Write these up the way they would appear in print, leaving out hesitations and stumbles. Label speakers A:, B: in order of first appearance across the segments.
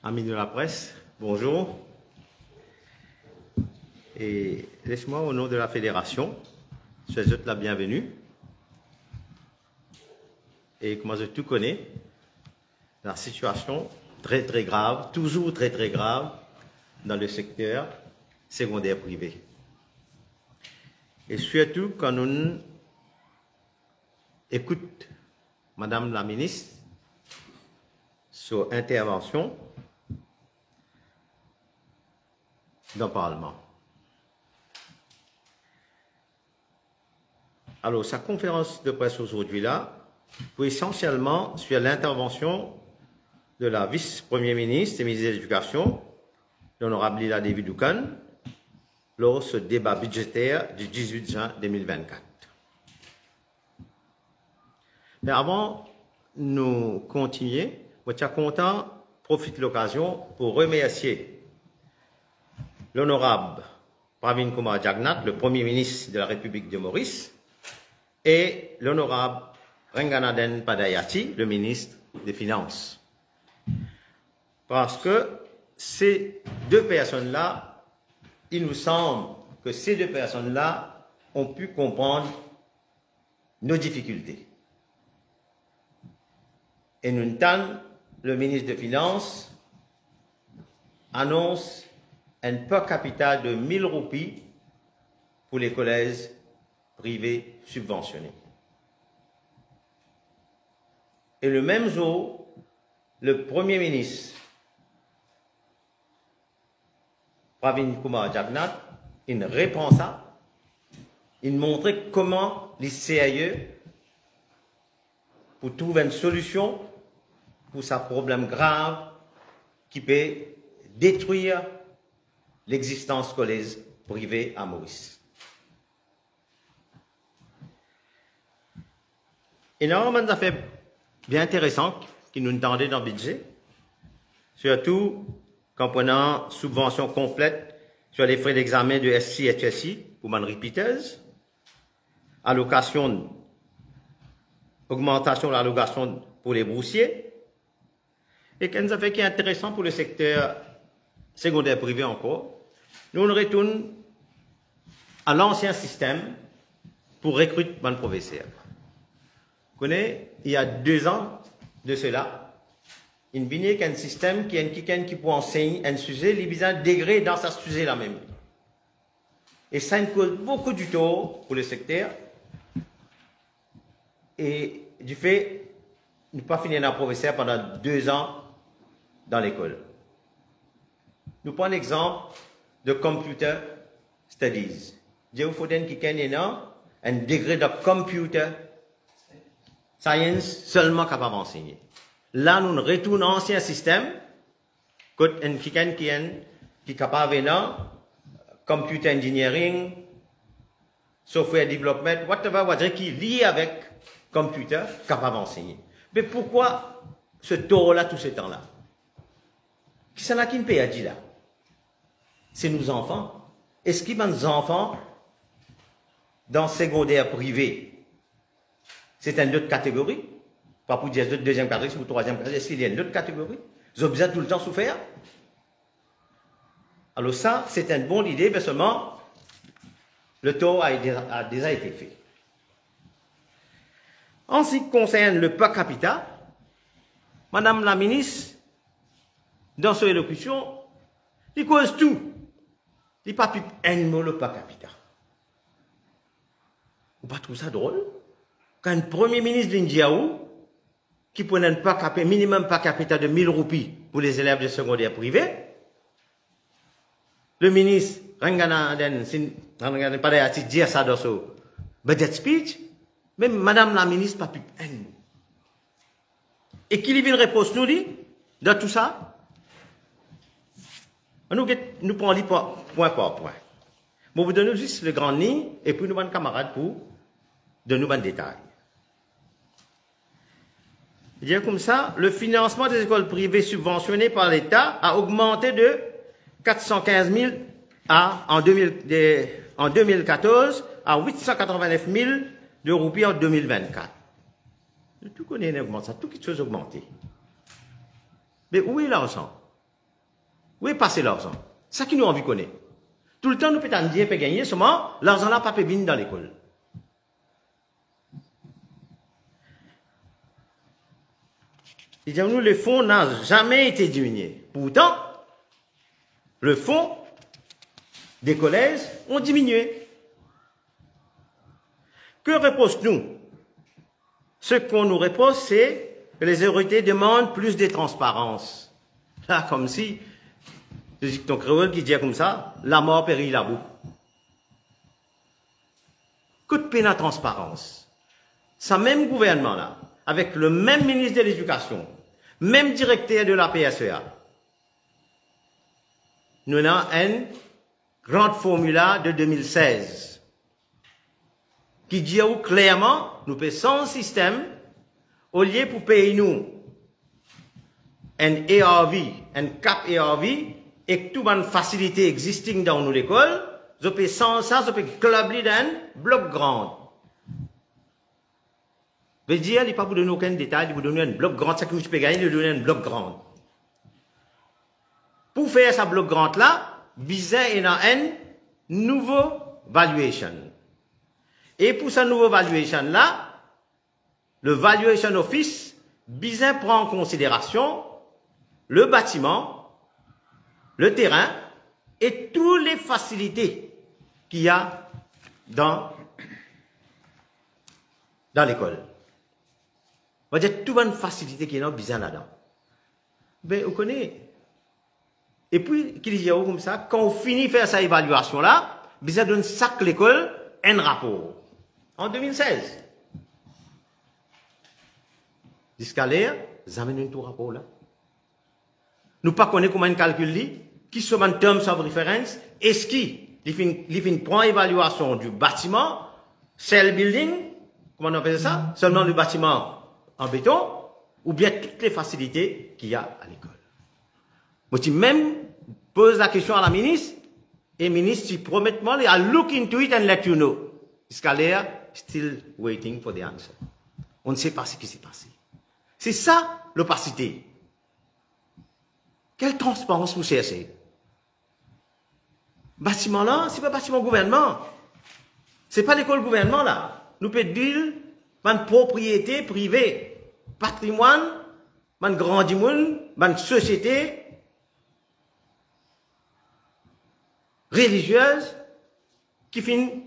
A: Amis de la presse, bonjour. Et laisse-moi, au nom de la Fédération, souhaiter la bienvenue. Et comme je tout connais, la situation très très grave, toujours très très grave, dans le secteur secondaire privé. Et surtout quand on écoute Madame la ministre sur intervention dans le Parlement. Alors, sa conférence de presse aujourd'hui là, pour essentiellement sur l'intervention de la vice-première ministre et ministre de l'Éducation, l'honorable Lila Devi-Doukan, lors de ce débat budgétaire du 18 juin 2024. Mais avant de nous continuer, je suis content, profite de l'occasion pour remercier l'honorable Pravin Kumar Jagnnath, le Premier ministre de la République de Maurice, et l'honorable Renganaden Padayati, le ministre des Finances. Parce que ces deux personnes-là, il nous semble que ces deux personnes-là ont pu comprendre nos difficultés. Et nous entendons, le ministre des Finances annonce un per capita de 1000 roupies pour les collèges privés subventionnés. Et le même jour, le Premier ministre, Pravin Kumar Jagnnath, il répond ça, il montrait comment les CIE, pour trouver une solution pour ce problème grave qui peut détruire l'existence scolaire privée à Maurice. Énormément d'affaires bien intéressantes qui nous tendaient dans le budget, surtout quand prenant subvention complète sur les frais d'examen de SC et HSI pour man repeaters, augmentation de l'allocation pour les boursiers, et qu'un affaire qui est intéressant pour le secteur secondaire privé encore, nous on retourne à l'ancien système pour recruter un professeur. Vous connaissez, il y a 2 ans de cela, il y a un système qui est quelqu'un qui peut enseigner un sujet, il y a un degré dans ce sujet là même. Et ça cause beaucoup du tort pour le secteur. Et du fait, ne pas finir un professeur pendant 2 ans dans l'école. Nous prenons l'exemple de Computer Studies. Il faut un degré de Computer Science seulement capable d'enseigner. Là, nous retournons à l'ancien système, quand quelqu'un qui est capable de Computer Engineering, Software Development, whatever, qui est lié avec Computer, capable d'enseigner. Mais pourquoi ce taux-là, tout ce temps-là? Qui s'en a qui ne paye à dire là? C'est nos enfants. Est-ce qu'il y a des enfants dans le secondaire privé? C'est une autre catégorie. Pas pour dire deuxième catégorie ou troisième catégorie. Est-ce qu'il y a une autre catégorie? Ils ont besoin tout le temps souffert. Alors ça, c'est une bonne idée, mais seulement le taux a déjà été fait. En ce qui concerne le per capita, Madame la ministre, dans son élocution, il cause tout. Il n'y a pas plus un mot le per capita. Vous ne trouvez pas ça drôle? Quand un Premier ministre d'Indiaou, qui prenait un minimum per capita de 1000 roupies pour les élèves de secondaire privé, le ministre Renganaden Padayati dit ça dans son budget speech, même Madame la ministre pas plus un mot. Et qui lui vient réponse nous dit, dans tout ça, nous prenons point par point. Bon, vous donnez juste le grand ligne, et puis nous avons camarades pour donner un détail. Dire comme ça, le financement des écoles privées subventionnées par l'État a augmenté de 415 000 en 2014 à 889 000 de roupies en 2024. Tout connaît une augmentation, tout quelque chose augmenté. Mais où est l'argent? Où est passé l'argent? Ça qui nous envie de connaître. Tout le temps, nous peut-on dire, peut gagner, seulement, l'argent là, pas peut venir dans l'école. Et nous, le fonds n'a jamais été diminué. Pourtant, le fonds des collèges ont diminué. Que repose-nous? Ce qu'on nous repose, c'est que les autorités demandent plus de transparence. Là, comme si, c'est ton créole qui dit comme ça, la mort périt la boue. Que de peine à transparence. Ce même gouvernement-là, avec le même ministre de l'Éducation, même directeur de la PSEA, nous avons une grande formula de 2016 qui dit clairement, nous payons sans système, au lieu pour payer nous un ARV, un cap ARV, et que toute une facilité existing dans nos écoles, je paye sans ça, je paye club dans un bloc grand. Je veux dire, il n'y a pas pour donner aucun détail, il vous donner un bloc grand, ça que vous pouvez gagner, il donner un bloc grand. Pour faire ce bloc grand là, bizarre, il y a un nouveau valuation. Et pour ce nouveau valuation là, le valuation office, bizarre prend en considération le bâtiment, le terrain et toutes les facilités qu'il y a dans l'école. On va dire toute une facilité qui est dans bizarre là-dedans. Ben, vous connaissez. Et puis, qu'il y a comme ça, quand on finit de faire sa évaluation là, bizarre donne chaque l'école un rapport. En 2016. Jusqu'à l'air, vous avez un tout rapport là. Nous pas connaissons comment on calcule, qui sont en termes of reference, est-ce qu'il prend évaluation du bâtiment, cell building, comment on appelle ça, seulement du bâtiment en béton, ou bien toutes les facilités qu'il y a à l'école. Moi, tu même pose la question à la ministre, et la ministre, tu promet moi, I'll look into it and let you know. Jusqu'à l'air, still waiting for the answer. On ne sait pas ce qui s'est passé. C'est ça, l'opacité. Quelle transparence vous cherchez? Bâtiment là, c'est pas bâtiment gouvernement. C'est pas l'école gouvernement là. Nous peut dire, une propriété privée, patrimoine, une grande monde, une société religieuse qui finit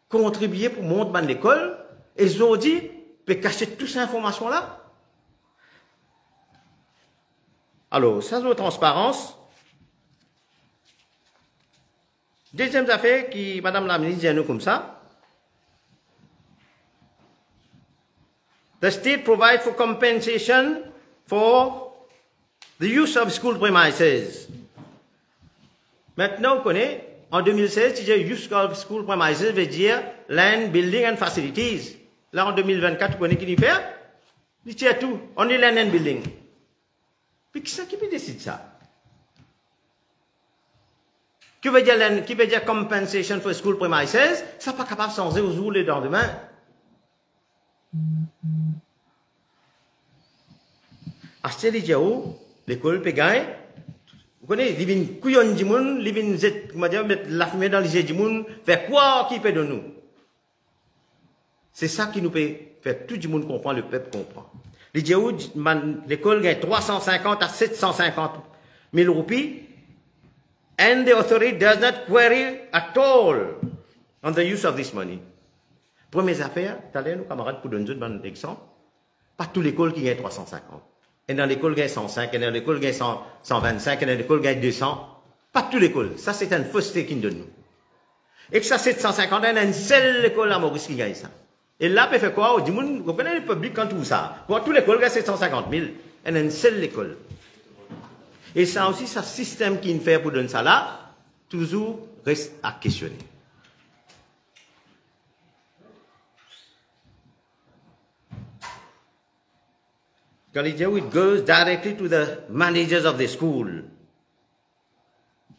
A: contribuer pour monter l'école. Et ils ont dit, peut cacher toutes ces informations là. Alors, ça c'est la transparence. Deuxième affaire qui, Madame la ministre, dit à nous comme ça. The state provides for compensation for the use of school premises. Maintenant, on connaît, en 2016, si j'ai use of school premises, veut dire land, building and facilities. Là, en 2024, vous connaissez qui dit faire? Il tient tout. On dit land and building. Puis qui c'est qui peut décider ça? Qui veut dire compensation for school premises? Ça pas capable de changer au jour le lendemain. À ce moment l'école peut gagner. Vous connaissez, il y a une couillonne du monde, il y a une comment dire, mettre la fumée dans les yeux du monde, faire quoi qui peut de nous? C'est ça qui nous peut faire tout le monde comprend, le peuple comprend. L'école gagne 350 à 750 000 roupies, and the authority does not query at all on the use of this money. Première affaire, tout à l'heure, nos camarades pour donner un exemple, pas toute l'école qui gagne 350. Et dans l'école gagne 105, et dans l'école gagne 125, et dans l'école gagne 200. Pas toute l'école. Ça, c'est une fausseté qui nous donne nous. Et que ça, 750, il y a une seule école à Maurice qui gagne ça. Et là, on fait quoi? On dit, vous comprenez le public quand tout ça? Pour toute l'école gagne 750 000. Il y a une seule école. Et ça aussi, ce système qui nous fait pour donner ça là, toujours reste à questionner. Quand il dit, it goes directly to the managers of the school.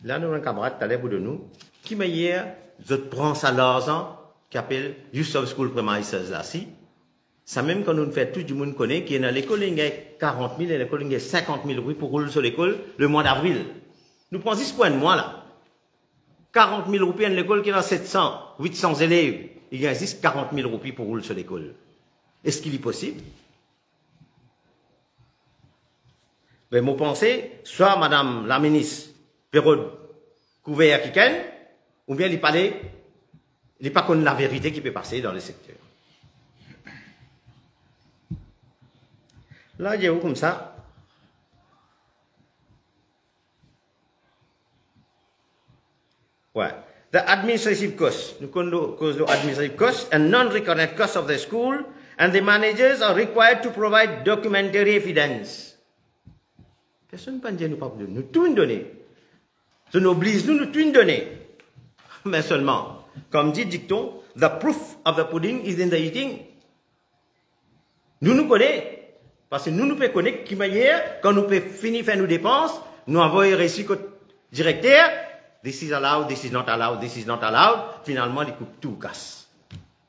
A: Là, nous avons un camarade tout à l'heure pour nous, qui m'a hier, je prends ça l'argent, qui appelle use of school premises là, si. Ça même quand nous fait tout le monde connaît, qui est dans l'école, il y a 40 000 et l'école, il y a 50 000 roupies pour rouler sur l'école le mois d'avril. Nous prenons 10 points de mois là. 40 000 roupies dans l'école qui est dans 700, 800 élèves. Il y a 40 000 roupies pour rouler sur l'école. Est-ce qu'il est possible? Ben, moi, pensez, soit madame la ministre, période couvert à Kiken, ou bien il parlait, il n'est pas connu la vérité qui peut passer dans le secteur. Là, il y a où comme ça? Ouais. The administrative costs, nous connaissons administrative costs and non-recurrent costs of the school, and the managers are required to provide documentary evidence. Personne ne peut dire nous pas nous tout donner. Ça nous oblige nous tout donner. Mais seulement, comme dit dicton, the proof of the pudding is in the eating. Nous connaissons. Parce que nous pouvons connaître qui manière, quand nous pouvons finir faire nos dépenses, nous avons réussi comme directeur, this is allowed, this is not allowed, this is not allowed. Finalement, il coupe tout casse.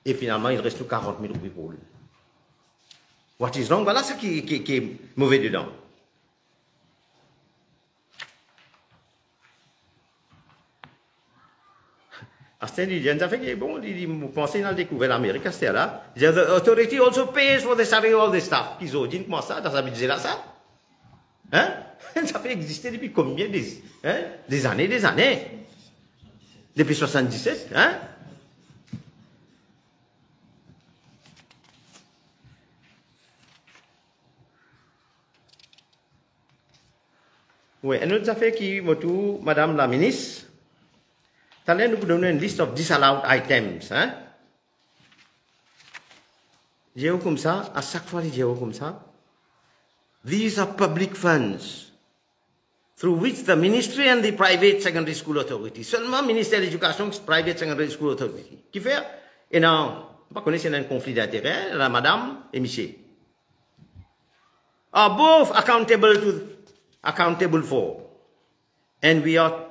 A: Et finalement, il reste 40 000 roupies pour lui. What is wrong? Voilà ce qui est mauvais dedans. Ça fait que bon, vous pensez dans le découvert l'Amérique, c'était là. The authority also pays for the salary of the staff. Ils ont dit comment ça, dans sa budget là, ça? Hein? Ça fait exister depuis combien des années, des années? Depuis 77, hein? Oui, une autre affaire qui m'a tout, madame la ministre, Talent nous donner une liste of disallowed items, hein? J'ai comme ça, à chaque fois j'ai comme ça. These are public funds through which the ministry and the private secondary school authority, seulement ministère de l'éducation, private secondary school authority, qui fait, et non, pas connaître un conflit d'intérêt, la madame et monsieur, are both accountable for, and we are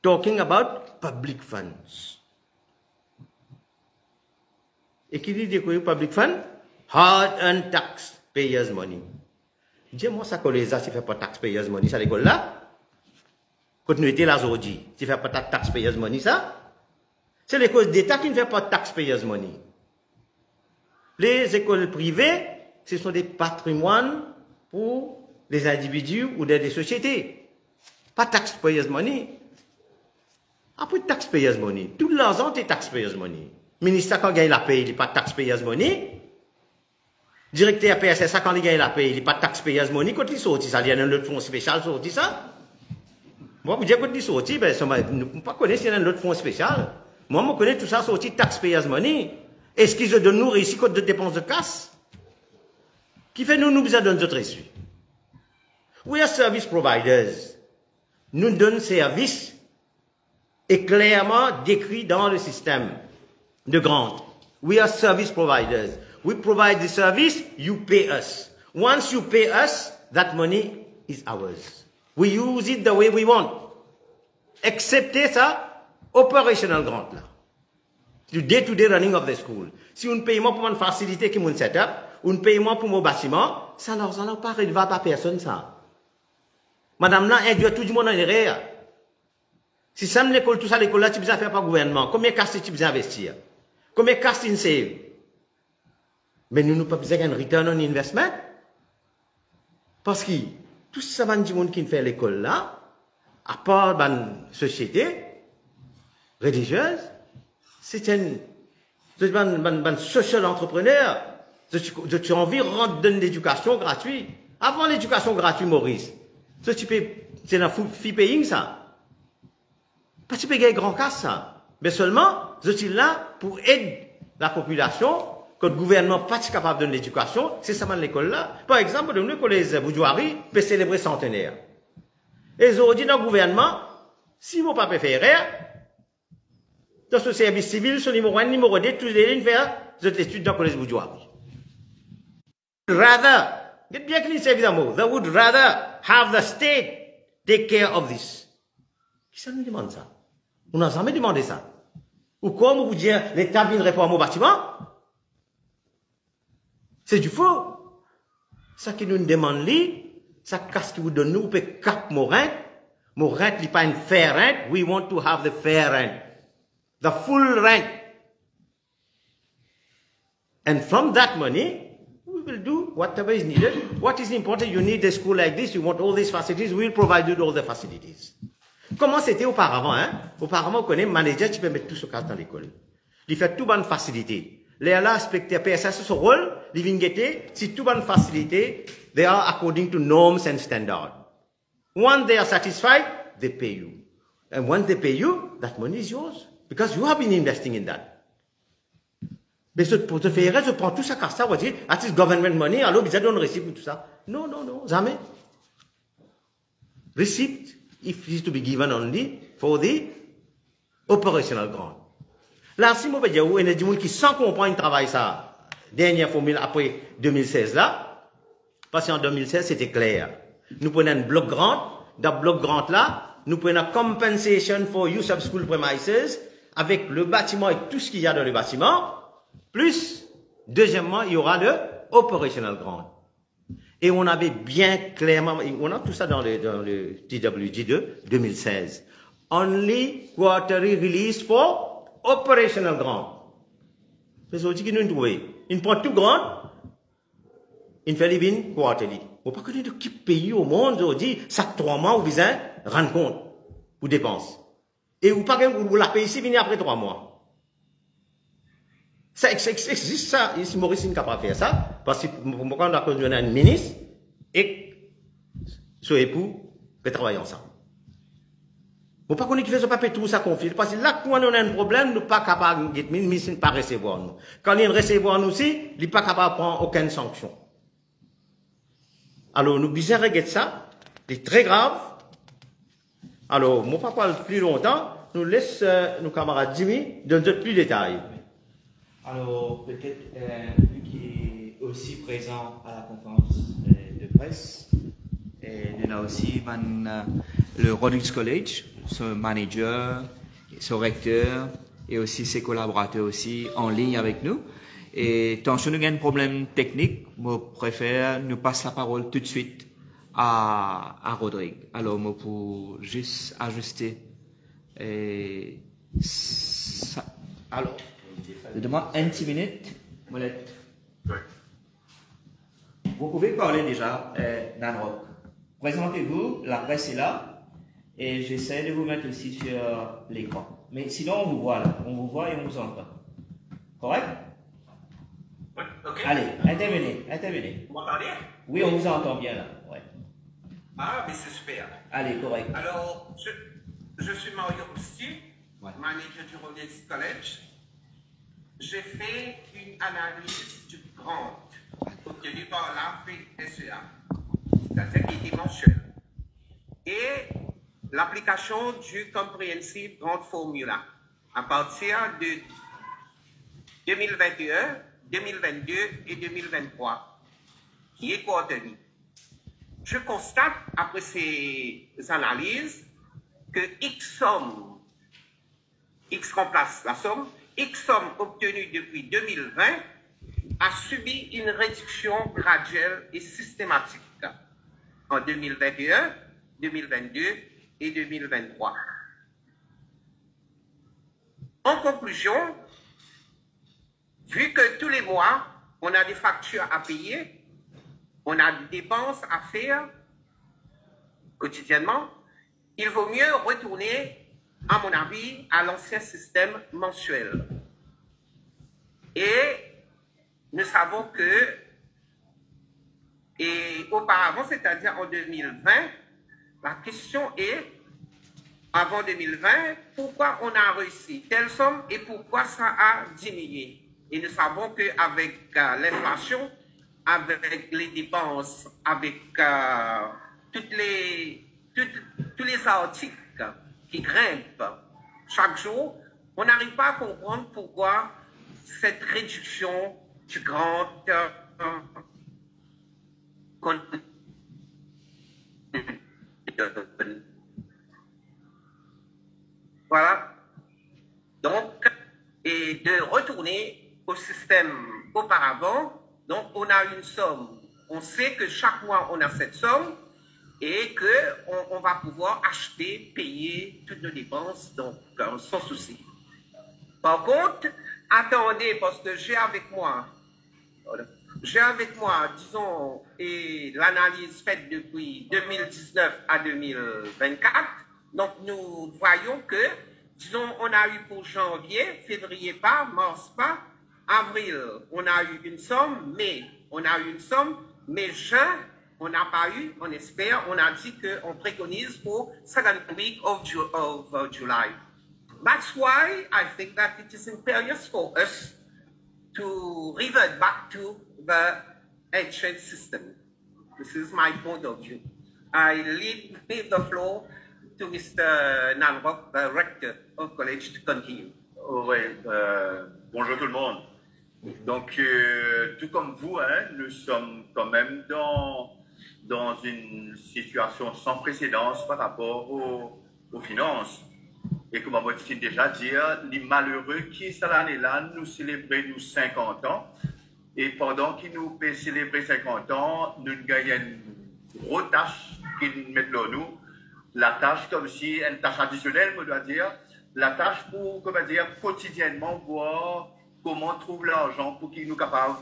A: talking about public funds. Et qui dit que public fund? Hard-earned taxpayers' money. Dis-moi ça que les si fait pas taxpayers' money, ça l'école là? Quand nous étions là aujourd'hui, si fait pas taxpayers' money, ça? C'est l'école d'État qui ne fait pas taxpayers' money. Les écoles privées, ce sont des patrimoines pour les individus ou des sociétés. Pas taxpayers' money. Après taxpayers' money, tout l'argent est taxpayers' money. Ministère quand il gagne la paye, il n'est pas taxpayers' money. Directeur PSSA quand il gagne la paye, il n'est pas taxpayers' money. Quand il sortit ça, il y a un autre fonds spécial sorti ça. Moi, vous dire quand il sortit, ben, nous ne pas connaître s'il y a un autre fonds spécial. Moi, je connais tout ça sorti taxpayers' money. Est-ce qu'ils ont donné nous réussi contre de dépenses de casse? Qui fait nous besoin de notre reçu? We are service providers. Nous donnons service est clairement décrit dans le système de grant. We are service providers. We provide the service, you pay us. Once you pay us, that money is ours. We use it the way we want. Excepté ça, operational grant là. Du day-to-day running of the school. Si on paye moi pour une facilité qui est mon setup, ou on paye moi pour mon bâtiment, ça n'a pas redevable à personne ça. Madame là, elle doit tout le monde en erreur. Si ça me l'école, tout ça, l'école là, tu besoin faire par gouvernement. Combien de casse tu besoin investir? Combien de casse tu save? Mais nous n'avons pas besoin d'un return on investment. Parce que tout ça, du monde qui fait l'école là, à part une société religieuse, c'est une social entrepreneur. Tu as envie de rendre l'éducation gratuite. Avant l'éducation gratuite, Maurice, c'est un fee paying ça. Parce que tu peux gagner grand casse, ça. Mais seulement, je suis là pour aider la population, que le gouvernement n'est pas capable de donner l'éducation, c'est ça l'école là. Par exemple, nous, que les Boudjouari peuvent célébrer centenaire. Et ils ont dit dans le gouvernement, si vous ne pouvez pas faire, dans ce service civil, sur le numéro 1, numéro 2, tous les lignes faire, vous êtes étudiants dans le collège Boudjouari. Rather, get bien clean, c'est évidemment, they would rather have the state take care of this. Qui ça nous demande ça? On n'a jamais demandé ça. Ou comme vous dire, l'État viendrait pas à mon bâtiment? C'est du faux. Ça qui nous demande, ça casse qui vous donne, nous, peut cap mon rent. Mon rent n'est pas une fair rent. We want to have the fair rent. The full rent. And from that money, we will do whatever is needed. What is important, you need a school like this, you want all these facilities, we will provide you all the facilities. Comment c'était auparavant, hein? Auparavant, on connaît, manager, tu peux mettre tout ce cas dans l'école. Il fait tout bonne facilité. Les là, inspecteur, PSS, son rôle, les vingétés, si tout bonne facilité, they are according to norms and standards. Once they are satisfied, they pay you. And once they pay you, that money is yours. Because you have been investing in that. Mais pour te faire, je prends tout ça comme ça, on va dire, ah, c'est government money, alors ils donnent receipt pour tout ça. Non, non, non, jamais. Receipt, if it is to be given only for the operational grant. Là, si moi, je dis, il y a des gens qui, sans comprendre, travaillent ça, dernière formule après 2016 là, parce qu'en 2016, c'était clair. Nous prenons un bloc grant, dans bloc grant là, nous prenons compensation for use of school premises, avec le bâtiment et tout ce qu'il y a dans le bâtiment, plus, deuxièmement, il y aura le operational grant. Et on avait bien clairement, on a tout ça dans le TWG de 2016. Only quarterly release for operational grant. C'est ce que nous trouvons. Il prend tout grand, il fait les bins quarterly. On ne peut pas connaître qui pays au monde, on dit, ça 3 mois, vous besoin rendre compte, vous dépenses. Et vous pas vous la payez ici, venez après 3 mois. Ça existe ça, ici Maurice n'est capable de faire ça, parce que quand on a connu un ministre, et son époux peut travailler ensemble. Vous ne pouvez pas faire ce papier tout ça conflit, parce que là, quand on a un problème, nous ne sommes pas capables de ministre ne pas recevoir nous. Quand il recevoir nous aussi, il n'est pas capable de prendre aucune sanction. Alors, nous besoin regarder ça, c'est très grave. Alors, moi, pas parler plus longtemps, nous laisse nos camarades Jimmy donner plus de détails.
B: Alors, peut-être, lui qui est aussi présent à la conférence de presse, et il y a aussi le Rollins College, son manager, son recteur, et aussi ses collaborateurs aussi en ligne avec nous. Et tant que nous avons un problème technique, je préfère nous passer la parole tout de suite à Rodrigue. Alors, moi, pour juste ajuster ça. Alors, je demande un petit minute, Molette. Vous pouvez parler déjà, Nanrock. Présentez-vous, la presse est là, et j'essaie de vous mettre aussi sur l'écran. Mais sinon, on vous voit là, on vous voit et on vous entend. Correct?
C: Oui, ok.
B: Allez, intervenez.
C: Vous m'entendez?
B: Oui, on vous entend bien là. Ouais.
C: Ah, mais c'est super.
B: Allez, correct.
C: Alors, je suis Mario Rousti,
B: Ouais.
C: manager du Rollins College. J'ai fait une analyse du grant obtenu par la PSEA, c'est-à-dire qui était mensuel, et l'application du Comprehensive Grant Formula à partir de 2021, 2022 et 2023, qui est coordonnée. Je constate, après ces analyses, que X somme, X remplace la somme, X somme obtenue depuis 2020 a subi une réduction graduelle et systématique en 2021, 2022 et 2023. En conclusion, vu que tous les mois, on a des factures à payer, on a des dépenses à faire quotidiennement, il vaut mieux retourner, à mon avis, à l'ancien système mensuel. Et nous savons que, et auparavant, c'est-à-dire en 2020, la question est, avant 2020, pourquoi on a réussi telle somme et pourquoi ça a diminué? Et nous savons qu'avec l'inflation, avec les dépenses, avec tous les articles qui grimpent chaque jour, on n'arrive pas à comprendre pourquoi cette réduction du grant voilà. Donc, et de retourner au système auparavant, donc on a a une somme, on sait que chaque mois on a cette somme et qu'on va pouvoir acheter, payer toutes nos dépenses, donc sans souci. Par contre, attendez, parce que j'ai avec moi, disons, et l'analyse faite depuis 2019 à 2024, donc nous voyons que, disons, on a eu pour janvier, février pas, mars pas, avril, on a eu une somme, mai, on a eu une somme, mais juin, on n'a pas eu, on espère, on a dit qu'on préconise pour second week of July. That's why I think that it is imperious for us to revert back to the ancient system. This is my point of view. I leave the floor to Mr. Nanrock, the rector of college, to continue.
D: Oui, bonjour tout le monde. Donc, tout comme vous, hein, nous sommes quand même dans une situation sans précédent par rapport aux finances. Et comme on va déjà dire, les malheureux qui, cette année-là, nous célébrons nos 50 ans. Et pendant qu'ils nous peut célébrer 50 ans, nous gagnons une grosse tâche qu'ils mettent là nous. La tâche comme si, une tâche additionnelle, je dois dire, la tâche pour, comment dire, quotidiennement voir comment on trouve l'argent pour qu'ils nous capables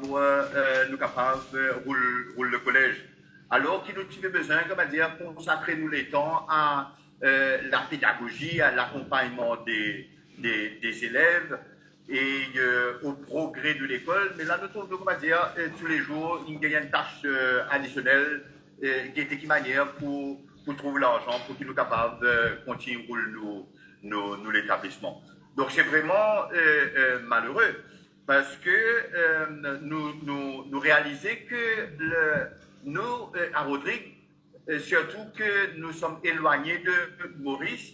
D: rouler le collège. Alors qu'ils nous avons besoin, comment dire, consacrer nous les temps à la pédagogie, à l'accompagnement des élèves et au progrès de l'école. Mais là, nous trouvons, comment dire, tous les jours, il y a une tâche additionnelle qui est de manière pour trouver l'argent pour qu'ils nous capables de continuer à rouler nos l'établissement. Donc, c'est vraiment malheureux parce que nous réalisons que nous, à Rodrigue, surtout que nous sommes éloignés de Maurice,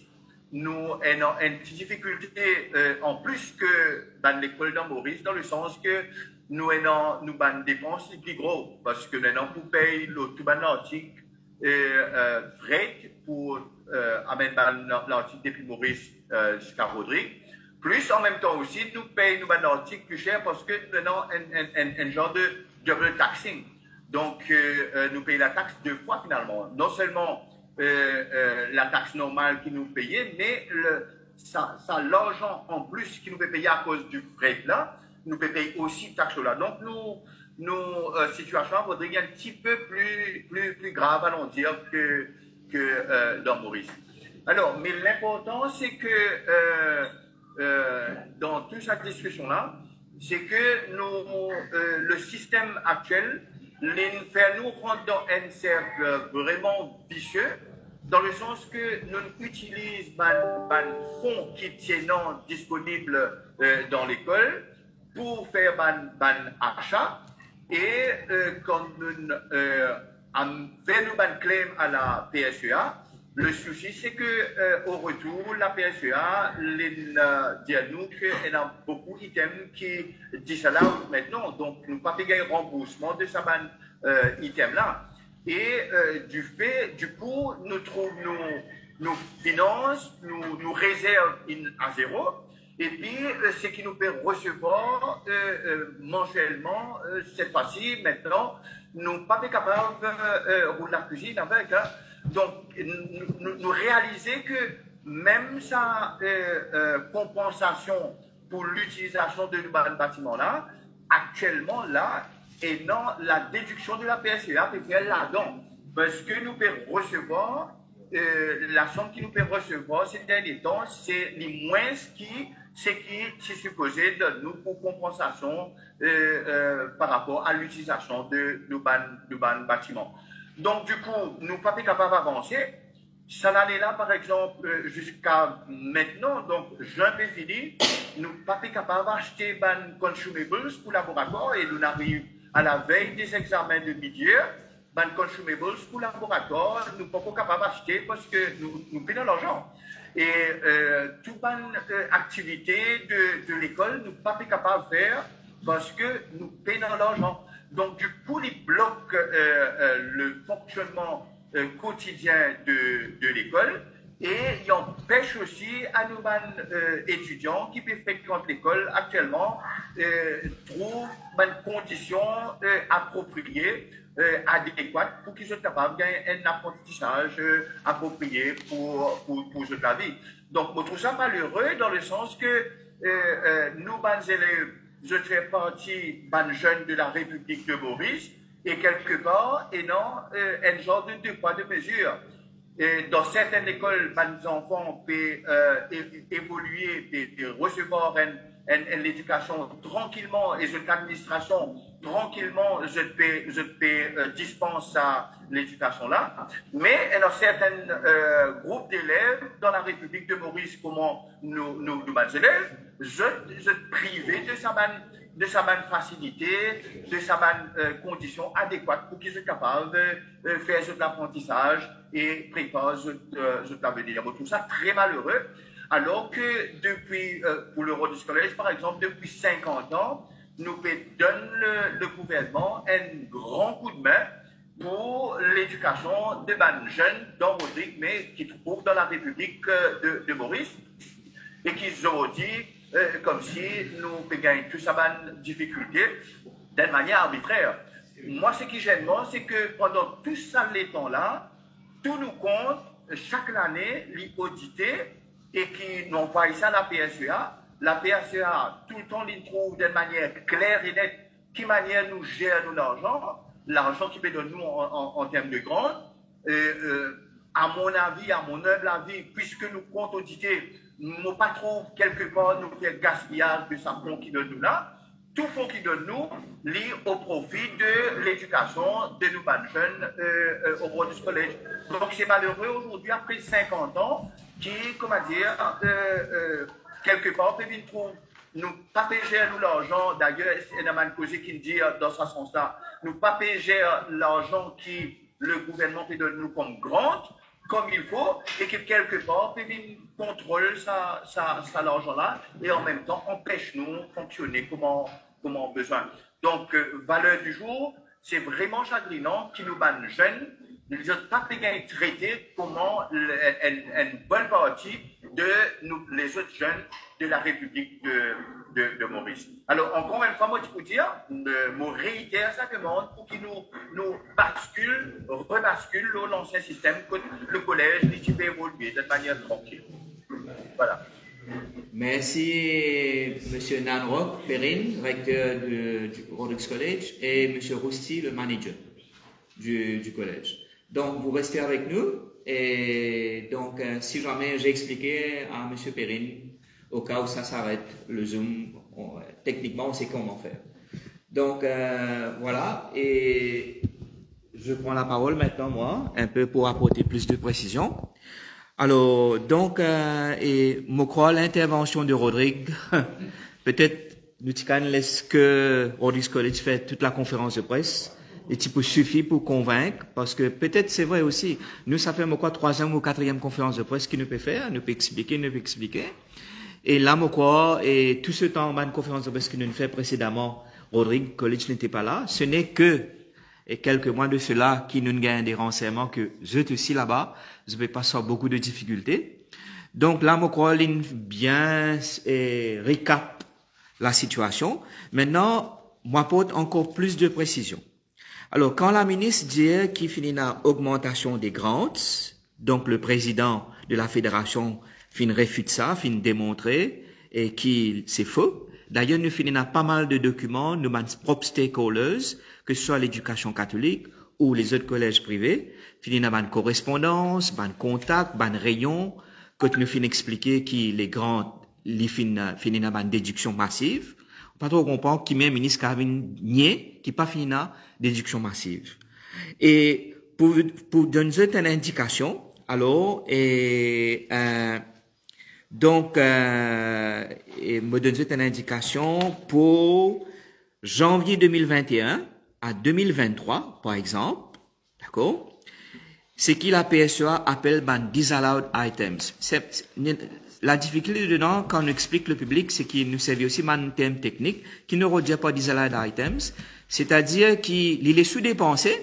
D: nous avons une difficulté en plus que dans l'école de Maurice, dans le sens que nous avons des dépenses plus grosses, parce que nous avons pour payer le tout l'antique frais pour amener l'antique depuis Maurice jusqu'à Rodrigue. Plus en même temps aussi, nous payons l'antique plus cher parce que nous avons un genre de double taxing. Donc, nous payons la taxe deux fois finalement. Non seulement la taxe normale qui nous payait, mais ça l'argent en plus qui nous peut payer à cause du frais là, nous peut payer aussi taxe là. Donc, nos situations à Rodrigue un petit peu plus grave, allons dire, que dans Maurice. Alors, mais l'important, c'est que dans toute cette discussion-là, c'est que le système actuel fait nous rentrer dans un cercle vraiment vicieux, dans le sens que nous utilisons des fonds qui tiennent disponibles dans l'école pour faire des achats et quand nous faisons des claims à la PSEA, le souci c'est que au retour la PSEA dit à nous qu'elle a beaucoup d'items qui disent ça là maintenant, donc nous pas payer remboursement de ces items là et du coup nous trouvons nos finances, nous réserves à zéro. Et puis, ce qui nous peut recevoir mensuellement, cette fois-ci, maintenant, nous ne sommes pas capables de rouler la cuisine avec. Hein. Donc, nous réalisons que même sa compensation pour l'utilisation de ce bâtiment-là, actuellement, là, et non la déduction de la PSEA, peut faire là-dedans. Parce que nous pouvons recevoir, la somme qui nous peut recevoir ces derniers temps, c'est les moins ce qui est supposé de nous pour compensation par rapport à l'utilisation de bâtiment. Donc, du coup, nous ne sommes pas capables d'avancer. Ça l'année là, par exemple, jusqu'à maintenant, donc juin et fini, nous ne sommes pas capables d'acheter des consumables pour le laboratoire et nous arrivons à la veille des examens de mid-year, des consumables pour le laboratoire, nous ne sommes pas capables d'acheter parce que nous payons l'argent. Et toute activité de l'école, nous ne sommes pas capables de faire parce que nous payons l'argent. Donc, du coup, ils bloquent le fonctionnement quotidien de l'école et il empêche aussi à nos étudiants qui fréquentent l'école actuellement trouvent une condition appropriée, adéquate pour qu'ils soient capables d'un apprentissage approprié pour la vie. Donc, je trouve ça malheureux dans le sens que nous, élèves, je fais partie des jeunes de la République de Maurice et quelque part, et non, un genre de deux poids, deux mesures. Et dans certaines écoles, les enfants peuvent évoluer et recevoir l'éducation tranquillement et l'administration tranquillement, je peux dispenser l'éducation là. Mais dans certains groupes d'élèves dans la République de Maurice, comme nous élèves, je privé de sa bonne facilité, de sa bonne condition adéquate pour qu'ils soient capables de faire de l'apprentissage et préparer l'avenir. Je trouve ça très malheureux. Alors que depuis, pour le Rhodes College, par exemple, depuis 50 ans, nous donnons le gouvernement un grand coup de main pour l'éducation de jeunes dans Rodrigue, mais qui se trouvent dans la République de Maurice, et qui ont dit comme si nous gagnions tous ça bonne difficulté d'une manière arbitraire. Moi, ce qui gêne, c'est que pendant tout ça, les temps-là, tout nous compte chaque année, l'auditer, et qui n'ont pas eu ça la PSEA. La PSEA, tout le temps, ils trouvent d'une manière claire et nette quelle manière nous gère l'argent qui peut donner nous en termes de grande. À mon avis, à mon humble avis, puisque nous comptons auditer, nous pas trop quelque part nous faire gaspillage de ça fonds qui donne nous là. Tout fonds qui donne nous lie au profit de l'éducation de nos jeunes au Rhodes College. Donc c'est malheureux aujourd'hui, après 50 ans, qui, comment dire, quelque part, nous pas payer nous l'argent, d'ailleurs, c'est un causé qui dit dans ce sens-là, nous pas payer l'argent qui le gouvernement peut donner nous comme grant, comme il faut, et que quelque part, peut contrôle l'argent-là, et en même temps, empêche nous de fonctionner comme on a besoin. Donc, valeur du jour, c'est vraiment chagrinant qui nous banne jeunes. Ils n'ont pas bien traité comment une bonne partie de nous, les autres jeunes de la République de Maurice. Alors, encore une fois, moi, je peux dire, je réitère sa demande pour qu'ils nous rebasculent l'ancien système, que le collège, il peut évoluer de manière tranquille. Voilà.
B: Merci, M. Nanrock Perrine, recteur du Rhodes College, et M. Rousti, le manager du collège. Donc, vous restez avec nous, et donc, si jamais j'ai expliqué à M. Perrine, au cas où ça s'arrête, le Zoom, techniquement, on sait comment faire. Donc, voilà, et je prends la parole maintenant, moi, un peu pour apporter plus de précision. Alors, donc, et je crois l'intervention de Rodrigue, peut-être, nous laisse que Rhodes College fait toute la conférence de presse, et tu peux suffire pour convaincre, parce que peut-être c'est vrai aussi, nous, ça fait, 3e ou 4e conférence de presse qu'il nous peut faire, nous peut expliquer. Et là, et tout ce temps, une conférence de presse qu'il nous fait précédemment, Rodrigue College n'était pas là, ce n'est que, et quelques mois de cela, qui nous gagne des renseignements que je suis aussi là-bas, je vais passer beaucoup de difficultés. Donc là, bien, récap la situation. Maintenant, moi, apporte encore plus de précision. Alors, quand la ministre dit qu'il finit une augmentation des grants, donc le président de la fédération réfute ça, démontrer, et qui c'est faux. D'ailleurs, nous finissons pas mal de documents, nous avons propres stakeholders, que ce soit l'éducation catholique ou les autres collèges privés, finissons une correspondance, un contact, un rayon, que nous finissons expliquer qui les grants, finissent une déduction massive. Pas trop comprendre qui même ministre Kavin nié, qui pas fini déduction massive. Et pour donner une indication, alors, donc, et me donner une indication pour janvier 2021 à 2023, par exemple, d'accord? C'est qui la PSEA appelle disallowed items. La difficulté dedans, quand on explique le public, c'est qu'il nous servait aussi un terme technique qui ne redit pas disallowed items, c'est-à-dire qu'il est sous-dépensé.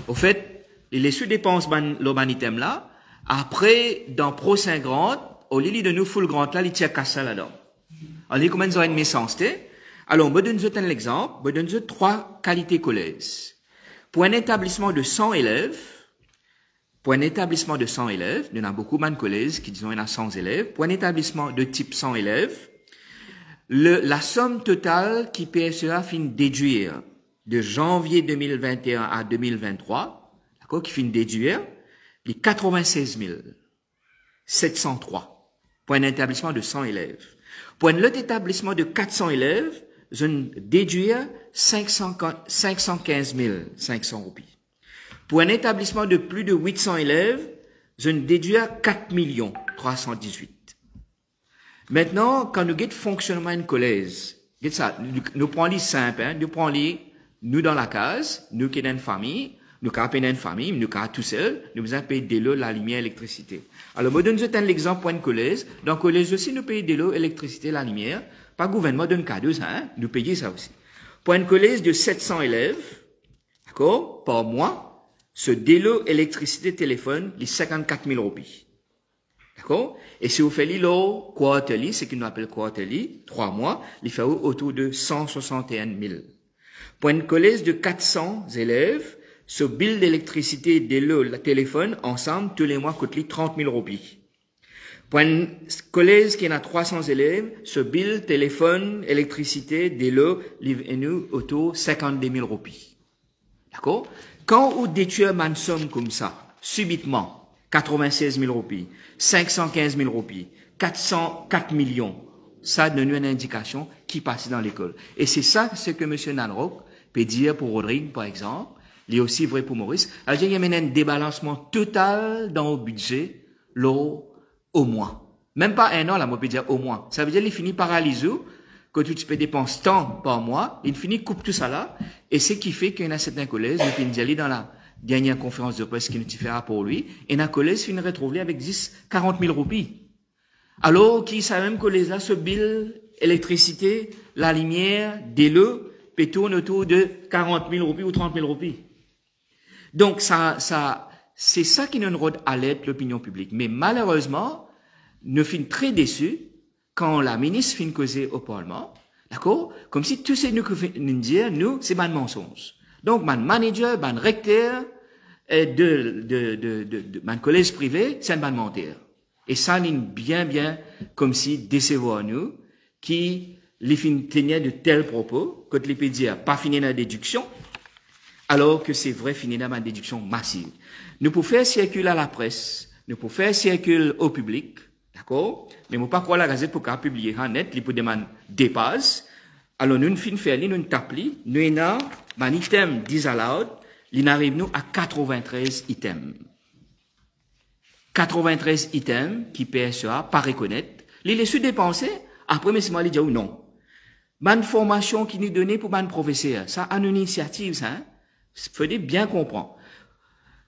B: Au fait, il est sous-dépensé le item là, Après, dans Pro 50, au lieu de nous full grand là, il tient casse ça là-dedans. Alors, comment ils ont une naissance, alors, je donne un exemple, je donne 3 qualités collèges. Pour un établissement de 100 élèves, nous avons beaucoup de collèges qui disent qu'il y a 100 élèves. Pour un établissement de type 100 élèves, la somme totale qui PSEA finit déduire de janvier 2021 à 2023, d'accord, qui finit déduire, les 96 703 pour un établissement de 100 élèves. Pour un autre établissement de 400 élèves, je déduire 515 500 roupies. Pour un établissement de plus de 800 élèves, je déduire 4 318. Maintenant, quand nous guettons fonctionnement de collège, ça, nous prenons les simple, hein, nous prenons les, nous dans la case, nous qui sommes une famille, nous qui sommes une famille, nous qui sommes tout seul, nous avons payé de l'eau, la lumière, l'électricité. Alors, moi, je donne l'exemple pour un collège. Dans le collège aussi, nous payons de l'eau, l'électricité, la lumière. Pas gouvernement donne cadeau, ça, hein, nous payons ça aussi. Pour un collège de 700 élèves, d'accord, par mois, ce délo, électricité, téléphone, les 54 000 roupies. D'accord? Et si vous faites l'eau, quarterly, ce qu'on appelle quarterly, 3 mois, il fait autour de 161 000. Pour un collège de 400 élèves, ce bill d'électricité, de l'eau, le téléphone, ensemble, tous les mois, coûte 30 000 roupies. Pour un collège qui a 300 élèves, ce bill, téléphone, électricité, de l'eau, livre-nous autour de 52 000 roupies. D'accord? Quand on détruit une somme comme ça, subitement, 96 000 roupies, 515 000 roupies, 404 millions, ça donne une indication qui passe dans l'école. Et c'est ça ce que M. Nanrock peut dire pour Rodrigue, par exemple. Il est aussi vrai pour Maurice. Alors, il y a un débalancement total dans le budget, au mois. Même pas un an, là, moi, je peux dire au mois. Ça veut dire qu'il finit paralysé, que tu peux dépenser tant par mois, il finit coupe tout ça là, et c'est qui fait qu'il y a certains collèges, il finit d'aller dans la dernière conférence de presse qui nous fera pour lui, et un collège finit retrouver avec 40 000 roupies. Alors, qui savent même collège là, ce bill, électricité, la lumière, de l'eau, peut tourner autour de 40 000 roupies ou 30 000 roupies. Donc, c'est ça qui nous rend alerte l'opinion publique. Mais malheureusement, nous finissons très déçus quand la ministre finit causer au Parlement, d'accord? Comme si tout ce que nous dire, nous, c'est un mensonge. Donc, mon manager, mon recteur, mon collège privé, c'est un menteur. Et ça, c'est bien, comme si décevoir nous, qui, les fin tenir de tels propos, que les peut dire, pas finir la déduction, alors que c'est vrai, finir dans ma déduction massive. Nous pouvons faire circuler à la presse, nous pouvons faire circuler au public, d'accord? Mais nous ne pouvons pas croire la gazette pour qu'elle publie en net, les pour demander dépasse. Alors, nous fin faire, nous tapons, nous avons un item disallowed, il arrive nous à 93 items. 93 items qui PSEA pas reconnaître. Les laissés dépenser, après, mais c'est moi, les dire ou non. Bonne formation qui nous donnée pour ban professeur. Ça, une initiative, ça, hein? Faut bien comprendre.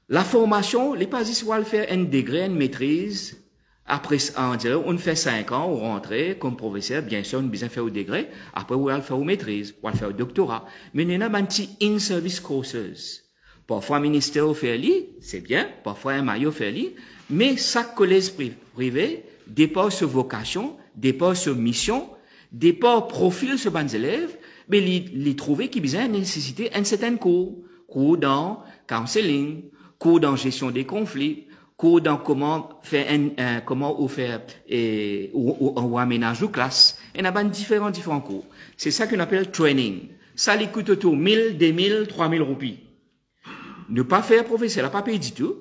B: La formation, les pas ici, on va le faire un degré, une maîtrise. Après, on fait 5 ans, on rentre comme professeur, bien sûr, on a besoin de faire au degré. Après, on va le faire au maîtrise, on va le faire au doctorat. Mais il y a un petit in-service courses. Parfois, un ministère fait lui, c'est bien. Parfois, un maillot fait lui. Mais chaque collège privé dépend sur vocation, dépend sur mission, dépend profil sur les élèves, mais les trouver qui besoin de nécessiter un certain cours dans counseling, cours dans gestion des conflits, cours dans comment faire ou aménager aux classes. Il y a différents cours. C'est ça qu'on appelle training. Ça lui coûte autour 1000, 2000, 3000 roupies. Ne pas faire professeur, pas payer du tout.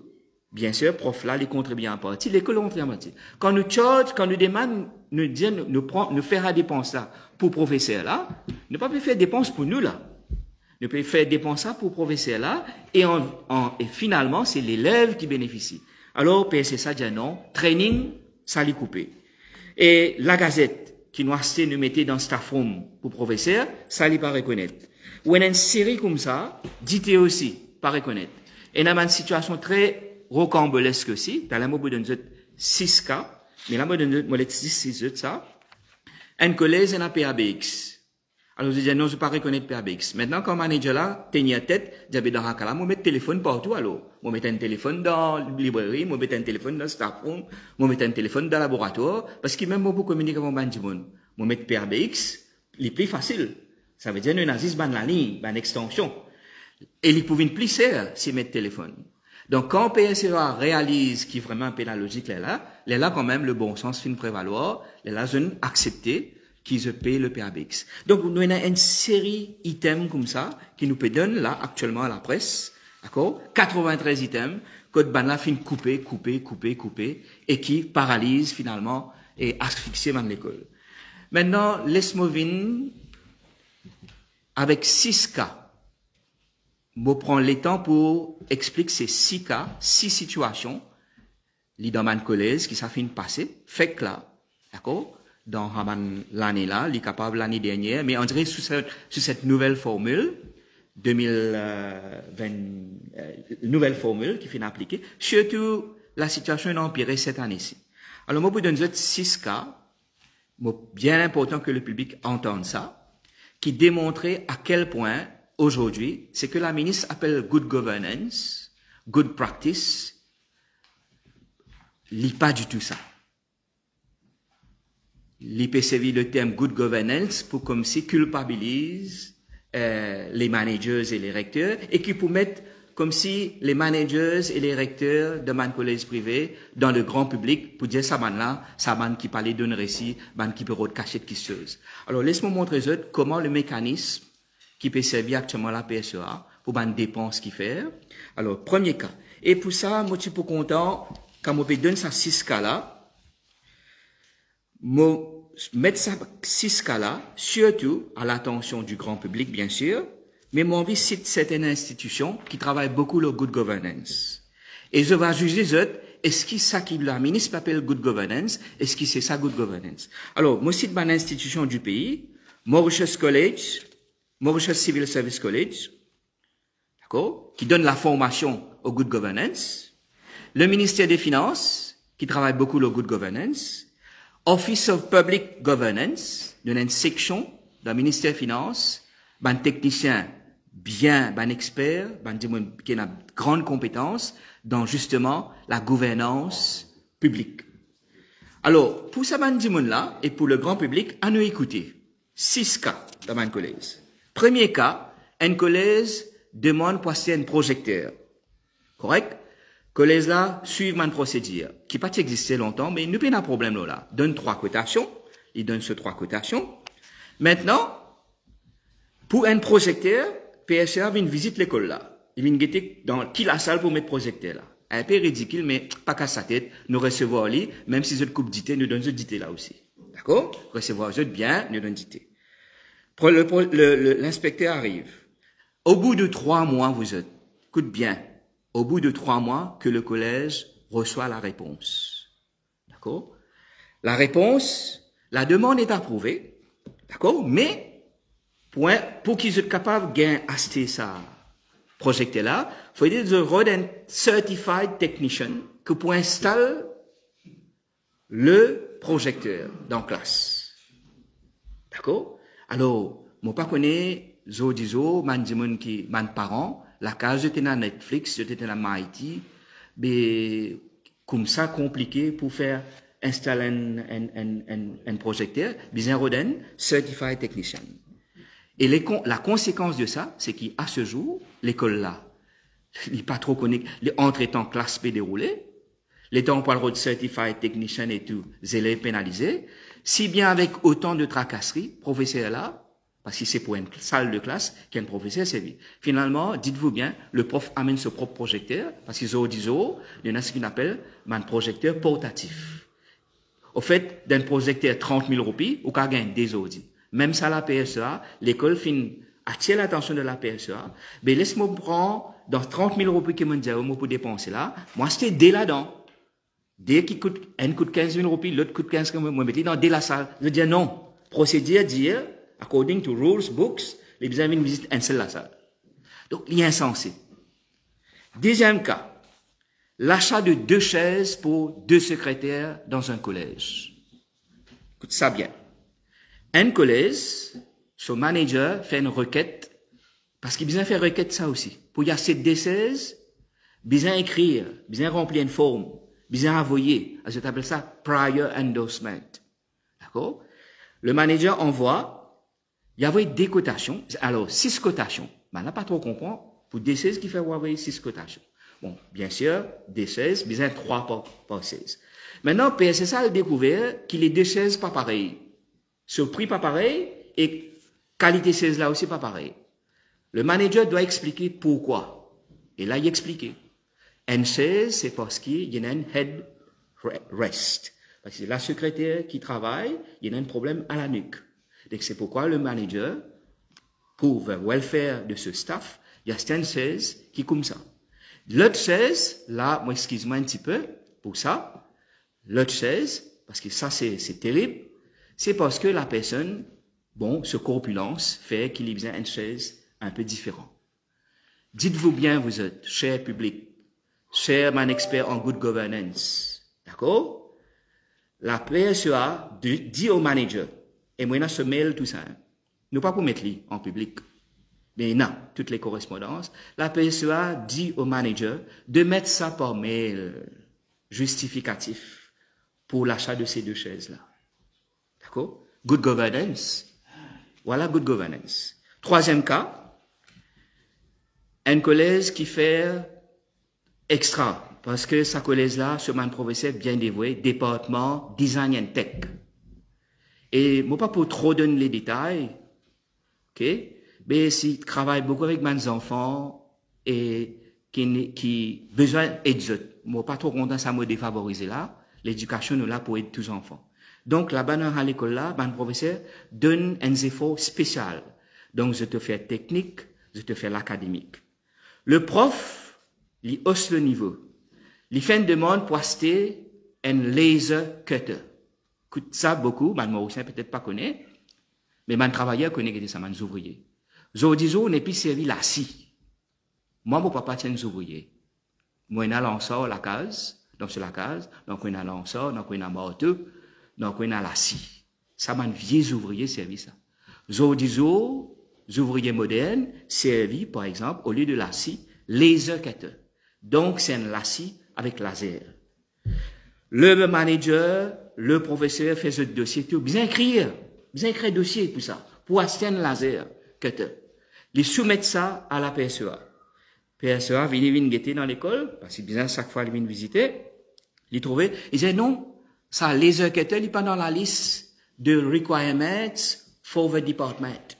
B: Bien sûr, prof là, les contribue en partie, l'école contribue en partie. Quand nous charge, quand nous demandons, nous faire dépenses là pour professeur là, ne pas faire dépenses pour nous là. Nous pouvons faire dépenses ça pour professeur là, et finalement, c'est l'élève qui bénéficie. Alors, PSSA dit non, training, ça lui coupé. Et la gazette, qui nous acheté, nous mettait dans staff room pour professeur, ça lui pas reconnaître. Ou une série comme ça, dites aussi, pas reconnaître. Et dans une situation très rocambolesque aussi, dans la mot de 6 cas, mais la mot de 6 ça, un collège, un PABX. Alors, je dis, non, je ne pas reconnaître PABX. Maintenant, comme manager là, tenir tête, j'avais dans Hakala, moi, mettre téléphone partout, alors. Moi, mettre un téléphone dans la librairie, moi, mettre un téléphone dans le staff room, moi, mettre un téléphone dans le laboratoire, parce que même moi, pour communiquer avec mon bandimon, moi, mettre PABX, les plus facile. Ça veut dire, nous, nazis, ban la ligne, ban extension. Et ils pouvaient plus faire, si mettre téléphone. Donc, quand PSEA réalise qu'il y a vraiment un peu la logique là, quand même, le bon sens fin prévaloir, là, je accepter qu'ils se payent le PABX. Donc, nous avons une série d'items comme ça, qui nous peut donner là, actuellement, à la presse, d'accord? 93 items, que ban là, fin couper, et qui paralyse, finalement, et asphyxie dans l'école. Maintenant, laisse-moi venir avec 6 cas. Je prends le temps pour expliquer ces 6 cas, 6 situations, dans mon collège, qui ça fait passer, fait que là, d'accord, dans l'année là, il est capable l'année dernière, mais on dirait sous cette nouvelle formule, 2020, nouvelle formule qui fait appliquer, surtout la situation est empirée cette année-ci. Alors, moi, pour donner 6 cas, bien important que le public entende ça, qui démontrait à quel point, aujourd'hui, c'est que la ministre appelle good governance, good practice, lit pas du tout ça. L'IPCV le terme good governance pour comme si culpabilise les managers et les recteurs et qui pour mettre comme si les managers et les recteurs de man collège privé dans le grand public pour dire ça man là, ça man qui parlait d'un récit, man qui peut cacher de chose. Alors laisse-moi montrer comment le mécanisme qui peut servir actuellement la PSEA pour une dépense qu'il fait. Alors, premier cas. Et pour ça, moi, je suis pas content, quand je donne ça 6 cas là, mettre ça 6 cas là, surtout à l'attention du grand public, bien sûr, mais mon envie cite certaines institutions qui travaillent beaucoup le good governance. Et je vais juger est-ce que ça qui la ministre appelle good governance, est-ce que c'est ça good governance? Alors, moi cite une institution du pays, Mauritius College, Mauritius Civil Service College, d'accord, qui donne la formation au good governance, le ministère des Finances, qui travaille beaucoup le good governance, Office of Public Governance, donne une section dans le ministère des Finances, un technicien bien, un expert, qui a une grande compétence dans justement la gouvernance publique. Alors, pour ça, là, et pour le grand public, à nous écouter. 6 cas dans mon collège. Premier cas, un collège demande pour acheter un projecteur. Correct? Collège là, suivre ma procédure, qui pas existé longtemps, mais il n'y a pas de problème là. Donne 3 cotations. Il donne ces 3 cotations. Maintenant, pour un projecteur, PSA vient visiter l'école là. Il vient guetter dans qui la salle pour mettre projecteur là. Un peu ridicule, mais pas qu'à sa tête. Nous recevons lui, même si je coupe d'ité, nous donnons d'ité là aussi. D'accord? Recevoir bien, nous donnons d'ité. L'inspecteur arrive. Au bout de 3 mois, vous êtes, écoute bien, au bout de 3 mois que le collège reçoit la réponse. D'accord? La réponse, la demande est approuvée. D'accord? Mais, pour qu'ils soient capables d'acheter ça, projecteur là, il faut dire que un certified technician que pour installer le projecteur dans la classe. D'accord? Alors, moi pas connais man parents, la case j'étais dans Netflix, j'étais dans MIT, mais comme ça compliqué pour faire installer un projecteur, bien un certified technician. Et la conséquence de ça, c'est qu'à ce jour, l'école là, il n'est pas trop connu, entre-temps classe P déroulée, les temps on parle de certified technician et tout, les élèves pénalisés, si bien avec autant de tracasseries, professeur là, parce que c'est pour une salle de classe qu'un professeur sévit. Finalement, dites-vous bien, le prof amène son propre projecteur, parce qu'ils ont dit, il y en a ce qu'on appelle un projecteur portatif. Au fait, d'un projecteur 30 000 roupies, ou qu'à gagner des audits. Même ça, la PSEA, l'école attire l'attention de la PSEA, mais laisse-moi prendre, dans 30 000 roupies que moi pour dépenser là, moi c'était dès là-dedans. Dès qui coûte, un coûte 15 000 roupies, l'autre coûte 15 000 roupies, moi mettez dans dès la salle. Je dis non. Procédure dire, according to rules, books, les examens visitent un seul la salle. Donc, il est insensé. Deuxième cas. L'achat de 2 chaises pour 2 secrétaires dans un collège. Écoute ça bien. Un collège, Son manager fait une requête, parce qu'il a besoin de faire requête ça aussi. Pour y avoir cette D16, besoin écrire, besoin remplir une forme, besoin envoyer. Je t'appelle ça prior endorsement. D'accord? Le manager envoie, il y avait des cotations. Alors, 6 cotations. Ben, là, pas trop comprendre. Pour D16 qui fait envoyer 6 cotations. Bon, bien sûr, D16, besoin 3 par 16. Maintenant, PSSA a découvert qu'il est D16 pas pareil. Ce prix pas pareil et qualité 16 là aussi pas pareil. Le manager doit expliquer pourquoi. Et là, il explique. N16, c'est parce qu'il y a un head rest. Parce que c'est la secrétaire qui travaille, il y a un problème à la nuque. Donc, c'est pourquoi le manager, pour le welfare de ce staff, il y a un 16 qui est comme ça. L'autre 16, là, moi, excuse-moi un petit peu pour ça. L'autre 16, parce que ça, c'est terrible, c'est parce que la personne, bon, ce corpulence fait qu'il y a besoin d'une 16 un peu différent. Dites-vous bien, vous êtes, cher public, cher man expert en good governance, d'accord? La PSEA dit au manager, et moi, ce mail, tout ça, hein, nous pas pour mettre en public, mais non, toutes les correspondances, la PSEA dit au manager de mettre ça par mail justificatif pour l'achat de ces 2 chaises-là. D'accord? Good governance. Voilà, good governance. 3e cas, un collège qui fait extra, parce que sa collège-là, ce man professeur bien dévoué, département design and tech. Et moi, pas pour trop donner les détails, ok? Mais s'il travaille beaucoup avec mes enfants et qui besoin d'aide, moi pas trop content ça me défavoriser là, l'éducation est là pour aider tous les enfants. Donc là-bas dans l'école là, mon professeur donne un effort spécial. Donc je te fais technique, je te fais l'académique. Le prof, il hausse le niveau. Il fait une demande pour acheter un laser cutter. Coûte ça beaucoup, mon Mauricien peut-être pas connaît, mais mon travailleur connaît que ça, mon ouvrier. Aujourd'hui, on n'est plus servi la scie. Moi, mon papa tient les ouvriers. Moi, on a lancé la case, donc c'est la case, donc on a lancé, donc on a marteau, donc on a la scie. Ça, mon vieux ouvrier servi ça. Aujourd'hui, les ouvriers modernes servi, par exemple, au lieu de la scie, laser cutter. Donc, c'est un la scie avec laser. Le manager, le professeur fait ce dossier, tout, bien écrire dossier pour ça, pour acheter un laser cutter. Ils soumettent ça à la PSEA. PSEA vient guetter dans l'école, parce que bien chaque fois ils viennent visiter, ils trouvaient, ils disaient non, ça laser cutter, il n'est pas dans la liste de requirements for the department.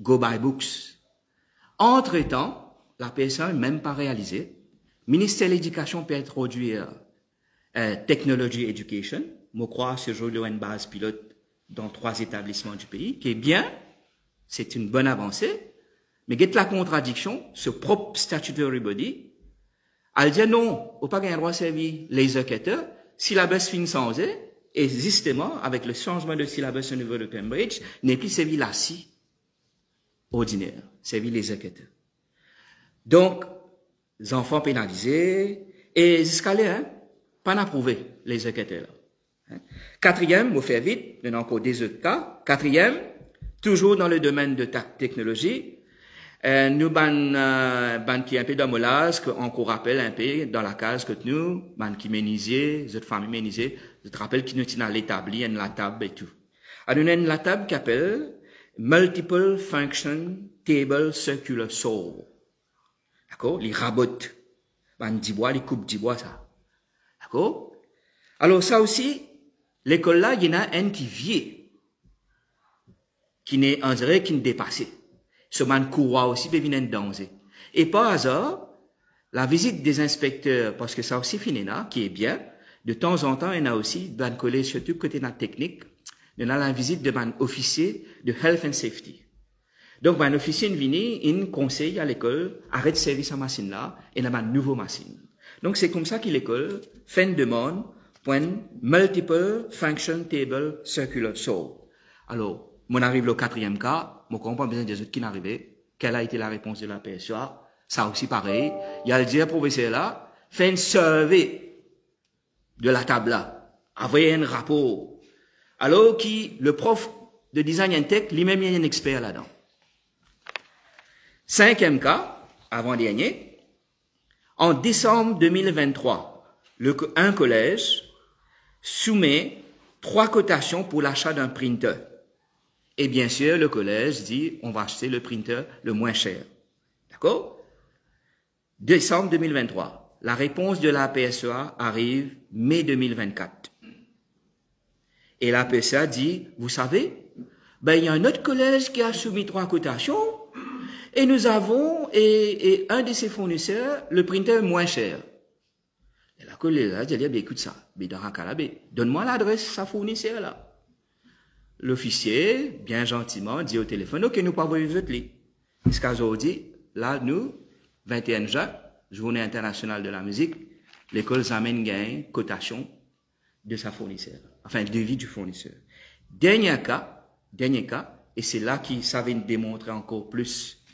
B: Go by books. Entre-temps, la PSEA n'est même pas réalisée. Ministère de l'Éducation peut introduire Technology Education. Je crois que ce jour de une base pilote dans 3 établissements du pays, qui est bien, c'est une bonne avancée, mais get la contradiction, ce propre statutory body, elle dit non, on pas gagner droit à servir les enquêteurs, syllabus fin sans et justement, avec le changement de syllabus au niveau de Cambridge, n'est plus servi la scie ordinaire, servi les enquêteurs. Donc, les enfants pénalisés, et jusqu'à là, pas approuvé, les enquêteurs là. 4e, vous fait vite, il y en a encore des autres cas. 4e, toujours dans le domaine de technologie, nous, ban qui est un peu d'amolage, qu'on rappelle un peu dans la case que nous, ban qui ménisé, cette famille ménisée, je te rappelle qu'il nous tient à l'établi, la table et tout. Alors, nous avons la table qui appelle Multiple Function Table Circular Saw. D'accord? Les rabotes. Ban dibois, les coupes dibois, ça. D'accord? Alors, ça aussi, l'école là, il y en a un qui vient, qui n'est, on dirait, qui n'est dépassé. Ce man courroie aussi peut venir danser. Et par hasard, la visite des inspecteurs, parce que ça aussi fini là, qui est bien, de temps en temps, il y en a aussi, dans le collège, surtout côté de la technique, il y en a la visite de un officier de Health and Safety. Donc, un officier vient, il conseille à l'école, arrête de servir sa machine là, et il y a une nouvelle machine. Donc, c'est comme ça que l'école fait une demande pour une Multiple Function Table Circular Saw. Alors, on arrive au 4e cas, on comprend bien des autres qui n'arrivent. Quelle a été la réponse de la PSEA? Ça aussi pareil. Il y a le dire professeur là, fait une survey de la table là, envoyé un rapport. Alors le prof
E: de design and tech, lui-même, il y a un expert là-dedans. 5e cas, avant-dernier, en décembre 2023, un collège soumet 3 cotations pour l'achat d'un printer. Et bien sûr, le collège dit, on va acheter le printer le moins cher. D'accord? Décembre 2023. La réponse de la PSEA arrive mai 2024. Et la PSEA dit, vous savez, ben, il y a un autre collège qui a soumis 3 cotations et nous avons, et un de ses fournisseurs, le printer moins cher. Et la collège a dit, ben, écoute ça, donne-moi l'adresse de sa fournisseur là. L'officier, bien gentiment, dit au téléphone, ok, nous pas besoin de les. Ce qu'on dit, là, nous, 21 juin, Journée internationale de la musique, l'école amène gain cotation de sa fournisseur. Enfin, devis du fournisseur. Dernier cas, et c'est là qu'il savait démontrer encore plus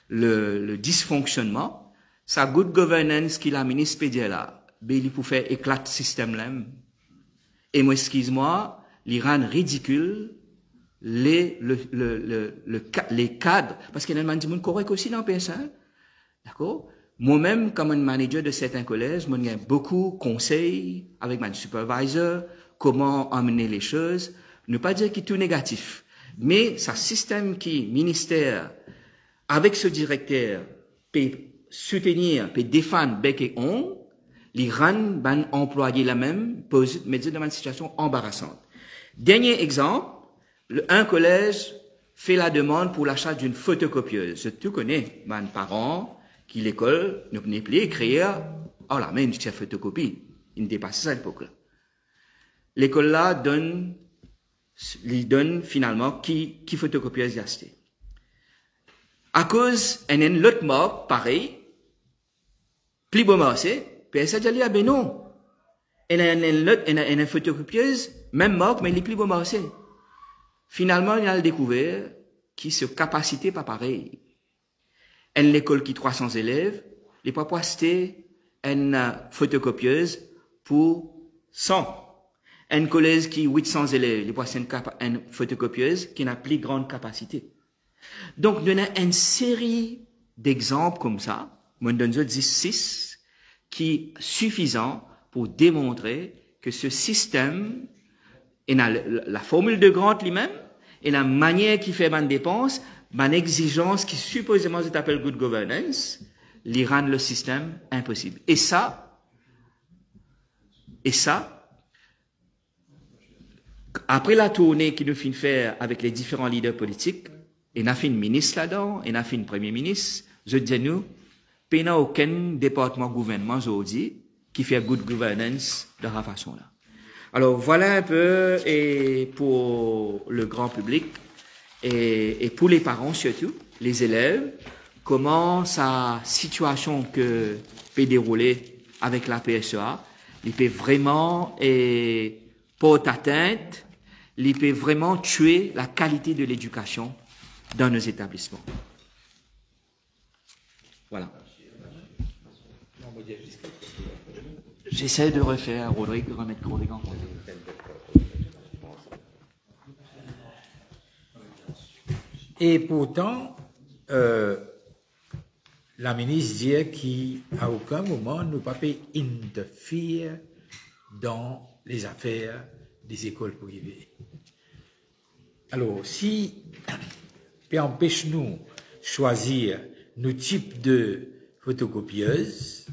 E: le dysfonctionnement, sa good governance qu'il a ministre là, il pour faire éclater le système là. Et moi, excuse-moi, l'Iran ridicule les cadres, parce qu'il y a un monde correct aussi dans le PS1, d'accord? Moi-même, comme un manager de certains collèges, moi, j'ai beaucoup de conseils avec mon supervisor, comment amener les choses, ne pas dire qu'il est tout négatif, mais ça système qui, ministère, avec ce directeur, peut soutenir, peut défendre bec et on, l'Iran va employer la même, peut mettre dans une situation embarrassante. Dernier exemple, un collège fait la demande pour l'achat d'une photocopieuse. Je te connais, mes parents, qui l'école ne venait plus écrire, oh là, mais une petite photocopie. Il ne dépasse ça à l'époque-là. L'école là donne finalement qui photocopieuse y a acheté. À cause, il y a une autre marque, pareil, plus beau marché, puis ça dit, ah ben non. Il y a une photocopieuse, même marque, mais elle est plus beau marché. Finalement, il a découvert que ce capacité pas pareil. Une école qui 300 élèves, les papas acheter une photocopieuse pour 100. Un collège qui 800 élèves, les papas une photocopieuse qui n'a plus grande capacité. Donc, il y a une série d'exemples comme ça, moi, je donne 6, qui est suffisant pour démontrer que ce système, et la formule de Grant lui-même, et la manière qui fait ma dépense, ma exigence qui supposément s'appelle good governance, lui rend le système impossible. Et ça, après la tournée qu'il nous fait faire avec les différents leaders politiques, et n'a fait une ministre là-dedans, et n'a fait une premier ministre, je dis nous, il n'y a aucun département gouvernement aujourd'hui qui fait good governance de la façon là. Alors voilà un peu, et pour le grand public, et pour les parents surtout, les élèves, comment sa situation que peut dérouler avec la PSEA, il peut vraiment porter atteinte, il peut vraiment tuer la qualité de l'éducation dans nos établissements. Voilà. J'essaie de refaire, Rodrigue, remettre Rodrigue en place.
F: Et pourtant, la ministre dit qu'à aucun moment nous ne pouvons pas interférer dans les affaires des écoles privées. Alors, si peut empêche nous choisir nos types de photocopieuses,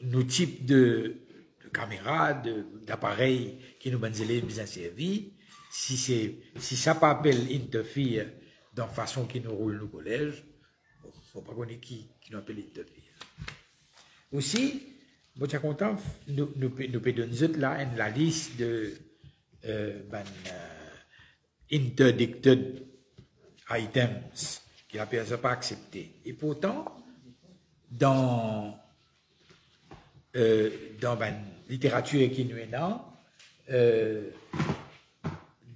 F: nos types de caméras, d'appareils qui nous les élèves bien servis, si ça pas appelle interfere dans la façon qui nous roule nos collèges, il ne faut pas connaître qui nous appelle interfere. Aussi, je suis content, nous pouvons donner là la liste de interdicted items qui la personne pas accepté. Et pourtant, dans la littérature qui nous est là,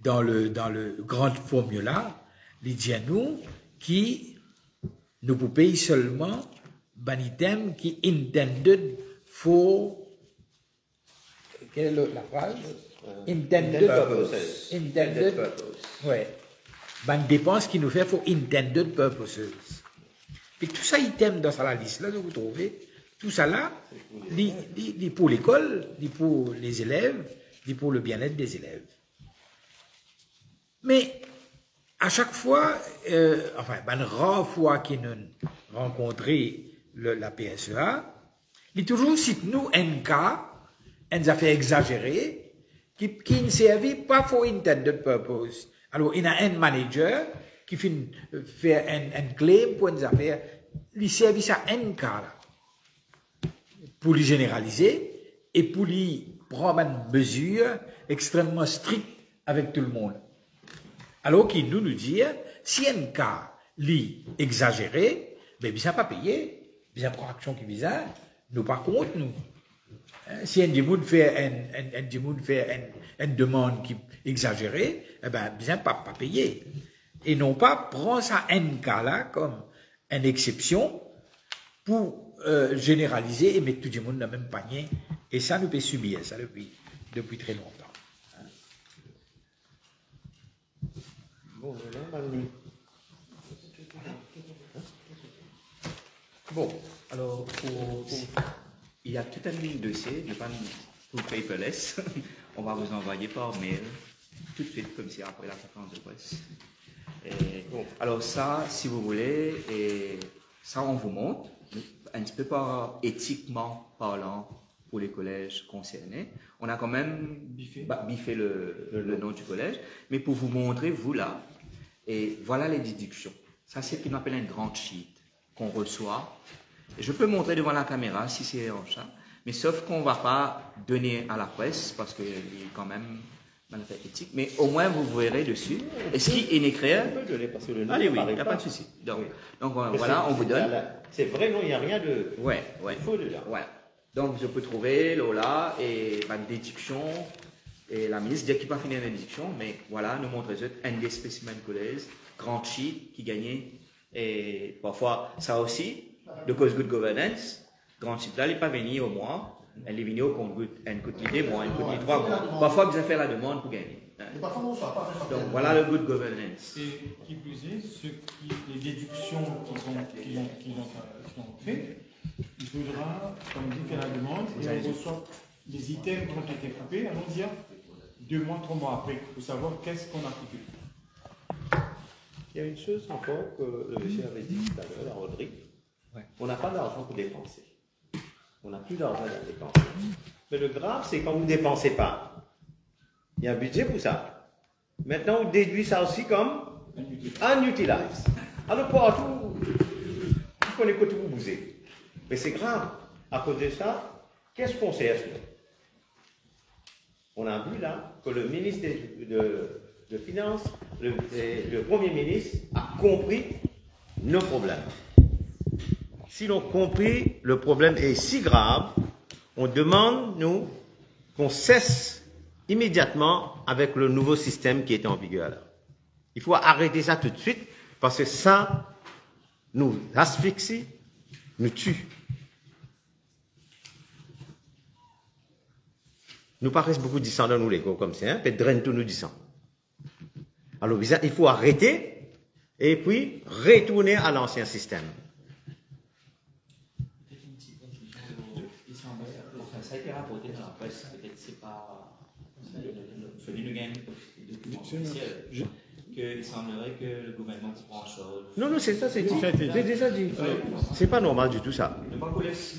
F: dans le grand formula, il dit à nous qui nous pouvons payer seulement un item qui intended for, quelle est la phrase? Intended
A: purposes.
F: Intended
A: purpose.
F: Ouais. Ben, dépenses qui nous fait pour intended purposes. Et tout ça, item dans la liste là, vous trouvez, tout ça là, dit pour l'école, dit pour les élèves, dit pour le bien-être des élèves. Mais, à chaque fois, ben, rare fois qu'ils nous rencontré la PSEA, il toujours cite nous un cas, une affaire exagérée, qui ne servait pas pour intended purpose. Alors, il y a un manager qui fait un claim pour une affaire, il servait à un cas là, pour les généraliser et pour lui prendre une mesure extrêmement stricte avec tout le monde. Alors qu'il nous dit, si un cas lit exagéré, ben, il ne pas payer, il prend action qui vise, nous par contre, nous. Si un démon fait une demande qui exagérée, eh ben, bien pas payer. Et non pas prendre ça un cas là comme une exception pour généraliser et mettre tout le monde dans le même panier. Et ça, nous peut subir ça depuis très longtemps.
B: Bon, alors, il y a tout un dossier, je parle pour paperless. On va vous envoyer par mail tout de suite, comme c'est après la conférence de presse. Et, bon, alors ça, si vous voulez, et ça on vous montre, un petit peu éthiquement parlant pour les collèges concernés. On a quand même biffé le nom du collège, mais pour vous montrer, vous là, et voilà les déductions. Ça, c'est ce qu'on appelle un grand sheet qu'on reçoit. Et je peux montrer devant la caméra si c'est en ça, mais sauf qu'on ne va pas donner à la presse parce qu'il est quand même manifeste éthique, mais au moins vous verrez dessus. Et ce qui est écrit.
A: On peut donner parce que le nom
B: Allez, oui, il
A: n'apparaît
B: n'y a pas de souci. Donc voilà, on vous donne.
A: C'est vrai, non, il n'y a rien de
B: faux
A: dedans.
B: Voilà. Donc je peux trouver là et ma déduction. Et la ministre dit qu'il n'a pas fini la déduction, mais voilà, nous montre un des spécimens collèges, grand sheet qui gagnait. Et parfois, ça aussi, de cause good governance, grand sheet là, il n'est pas venu au mois. Elle est venue au compte, elle coûte l'idée, moi, elle coûte les 3 mois. Parfois, vous avez fait la demande pour gagner. Donc voilà le good governance.
G: Et qui plus est, les déductions qu'ils ont faites, il faudra, comme dit, faire la demande et on reçoit les items qui ont été coupés, allons dire 2 mois, 3 mois après, pour savoir qu'est-ce qu'on a coupé.
A: Il y a une chose encore que le monsieur avait dit tout à l'heure, à Rodrigue. On n'a pas d'argent pour dépenser. On n'a plus d'argent à dépenser. Mais le grave, c'est quand vous ne dépensez pas. Il y a un budget pour ça. Maintenant, on déduit ça aussi comme unutilised. Alors, partout, vous connaissez que vous bousez. Mais c'est grave. À cause de ça, qu'est-ce qu'on sait? On a vu là que le ministre de Finances, le Premier ministre, a compris nos problèmes. S'ils ont compris, le problème est si grave, on demande, nous, qu'on cesse immédiatement avec le nouveau système qui est en vigueur là. Il faut arrêter ça tout de suite, parce que ça nous asphyxie, nous tue. Nous paraissons beaucoup de sang dans nous, les gars, comme ça, peut-être draine tout nous du sang. Alors, il faut arrêter, et puis retourner à l'ancien système.
B: Ça a été rapporté dans la presse, peut-être c'est pas. Celui de gain officiel. Qu'il semblerait que le gouvernement prend en charge.
A: Non, c'est ça, c'est dit. J'ai déjà dit. C'est pas normal du tout ça.
B: Ne pas qu'on laisse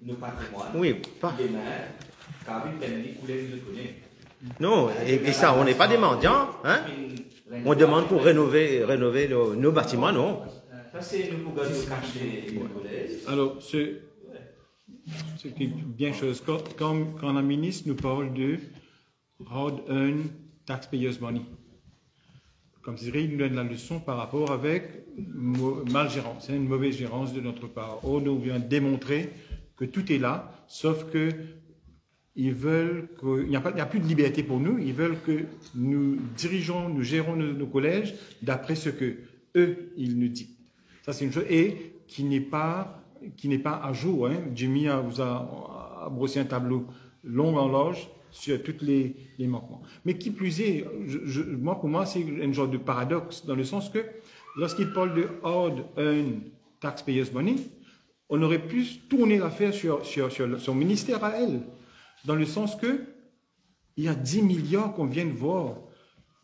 B: nos patrimoines.
A: Oui, pas.
B: Des mains, car une peine coulée, nous le connaît.
A: Non, et ça, on n'est pas des mendiants, hein. On demande pour rénover nos bâtiments, non.
B: Ça, c'est nous pour garder le cachet des collèges.
G: Alors, c'est bien chose. Quand la ministre nous parle de hard-earned taxpayers' money, comme c'est vrai, il nous donne la leçon par rapport avec mal-gérance, c'est une mauvaise gérance de notre part. Or, nous vient démontrer que tout est là, sauf que ils veulent qu'il n'y a plus de liberté pour nous, ils veulent que nous dirigeons, nous gérons nos collèges d'après ce que eux, ils nous disent. Ça, c'est une chose, et qui n'est pas à jour. Hein. Jimmy vous a brossé un tableau long en large sur tous les manquements. Mais qui plus est, pour moi, c'est un genre de paradoxe, dans le sens que lorsqu'il parle de Hard Earned Taxpayers Money, on aurait pu tourner l'affaire sur son ministère à elle, dans le sens que il y a 10 milliards qu'on vient de voir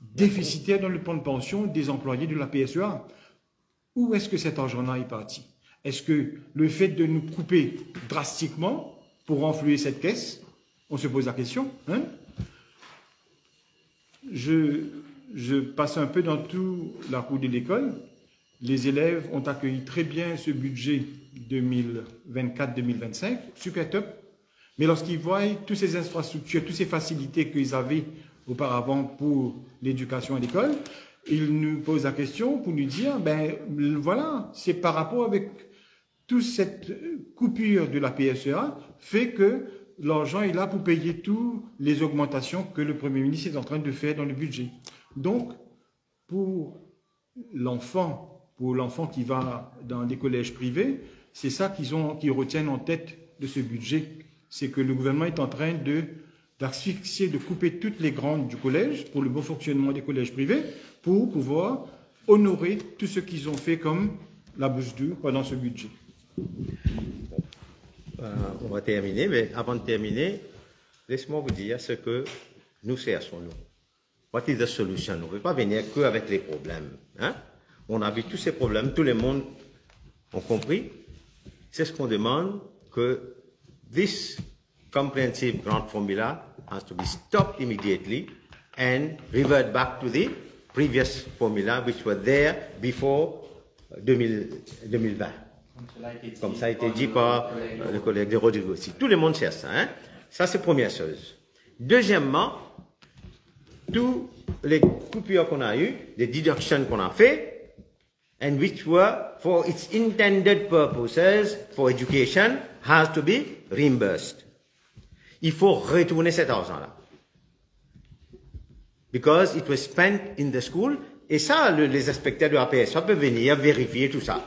G: déficitaires dans le plan de pension des employés de la PSEA. Où est-ce que cet argent-là est parti? Est-ce que le fait de nous couper drastiquement pour renflouer cette caisse, on se pose la question, hein? Je passe un peu dans tout la cour de l'école. Les élèves ont accueilli très bien ce budget 2024-2025, super top. Mais lorsqu'ils voient toutes ces infrastructures, toutes ces facilités qu'ils avaient auparavant pour l'éducation à l'école, ils nous posent la question pour nous dire, ben voilà, c'est par rapport avec toute cette coupure de la PSEA fait que l'argent est là pour payer toutes les augmentations que le Premier ministre est en train de faire dans le budget. Donc, pour l'enfant qui va dans des collèges privés, c'est ça qu'ils retiennent en tête de ce budget. C'est que le gouvernement est en train d'asphyxier, de couper toutes les grandes du collège pour le bon fonctionnement des collèges privés, pour pouvoir honorer tout ce qu'ils ont fait comme la bouche dure pendant ce budget.
A: On va terminer, mais avant de terminer, laisse-moi vous dire ce que nous cherchons, nous. What is the solution? On ne peut pas venir qu'avec les problèmes. Hein? On a vu tous ces problèmes, tout le monde a compris. C'est ce qu'on demande, que this comprehensive grant formula has to be stopped immediately and revert back to the previous formula which were there before 2020. Comme ça a été dit par le collègue de Rodrigo aussi. Tout le monde cherche ça. Hein? Ça, c'est la première chose. Deuxièmement, toutes les coupures qu'on a eues, les deductions qu'on a fait, and which were for its intended purposes for education, has to be reimbursed. Il faut retourner cet argent-là. Because it was spent in the school, et ça, les inspecteurs de la PSA peuvent venir vérifier tout ça.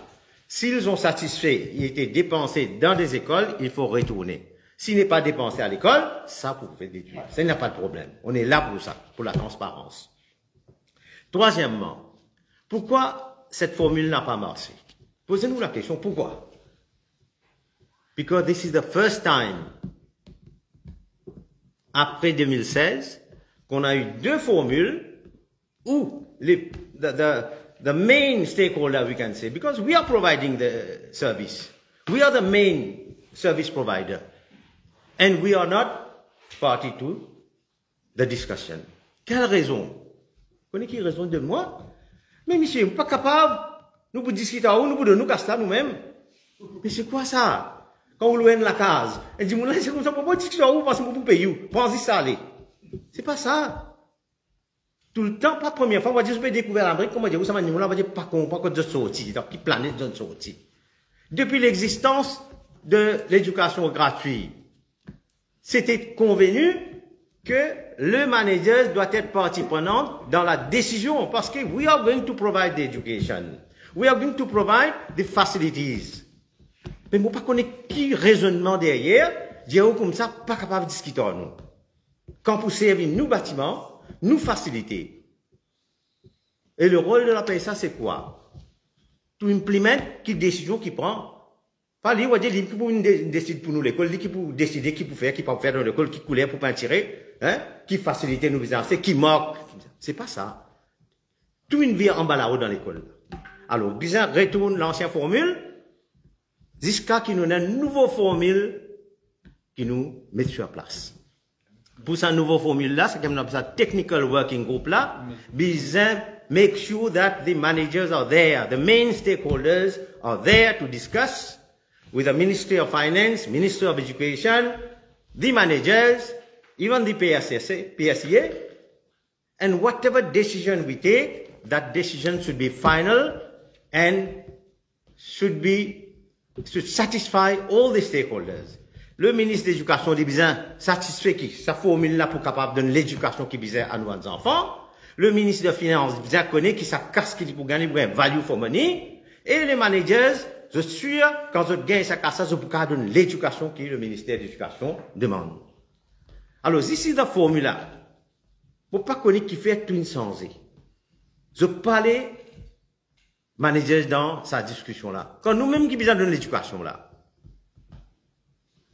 A: S'ils ont satisfait, il était dépensé dans des écoles, il faut retourner. S'il n'est pas dépensé à l'école, ça, vous pouvez déduire. Ça, il n'y a pas de problème. On est là pour ça, pour la transparence. Troisièmement, pourquoi cette formule n'a pas marché? Posez-nous la question, pourquoi? Because this is the first time, après 2016, qu'on a eu deux formules où the main stakeholder, we can say, because we are providing the service. We are the main service provider. And we are not party to the discussion. Quelle raison? Vous connaissez qui raison de moi? Mais monsieur, vous n'êtes pas capable. Nous pouvons discuter à vous, nous pouvons nous casser là nous-mêmes. Mais c'est quoi ça? Quand vous louez la case, elle dit, c'est comme ça, pour discuter à vous, parce que vous payez. Pensez ça aller. C'est pas ça. Tout le temps, pas la première fois, on va dire, je peux découvrir l'Amérique, comment dire, vous savez, on va dire, pas qu'on de sortie, dans quelle planète de sortie. Depuis l'existence de l'éducation gratuite, c'était convenu que le manager doit être partie prenante dans la décision, parce que we are going to provide the education. We are going to provide the facilities. Mais moi, pas connaître qui raisonnement derrière, dire comme ça, pas capable de discuter en nous. Quand pour servir nous bâtiments, nous faciliter. Et le rôle de la PSA, c'est quoi? To implement quelle décision qu'il prend. Pas lui, on va dire, qui pour décider pour nous l'école, qui pour décider qui pour faire, qui pas faire dans l'école, qui coulait pour pas tirer, hein, qui faciliter nos business, qui marque. C'est pas ça. Tout une vie en bas là-haut dans l'école. Alors, bizarre, retourne l'ancienne formule, jusqu'à qu'il nous ait une nouvelle formule qui nous met sur place. Pour cette nouvelle formule-là, c'est comme ça, technical working group là, bizarre, make sure that the managers are there, the main stakeholders are there to discuss with the Ministry of Finance, Ministry of Education, the managers, even the PSEA, and whatever decision we take, that decision should be final and should satisfy all the stakeholders. Le ministre de l'Éducation dit bien satisfait qui sa formule là pour capable de donner l'éducation qui bizarre à nos enfants. Le ministre de Finances bien connaît qui sa casse qui pour gagner value for money. Et les managers, je suis sûr, quand je gagne sa casse, je peux donner l'éducation que le ministère de l'Éducation demande. Alors, ici, dans la formule là, pour pas connaître qui fait tout changer. Je parlais manager dans sa discussion là. Quand nous-mêmes qui besoin de l'éducation là.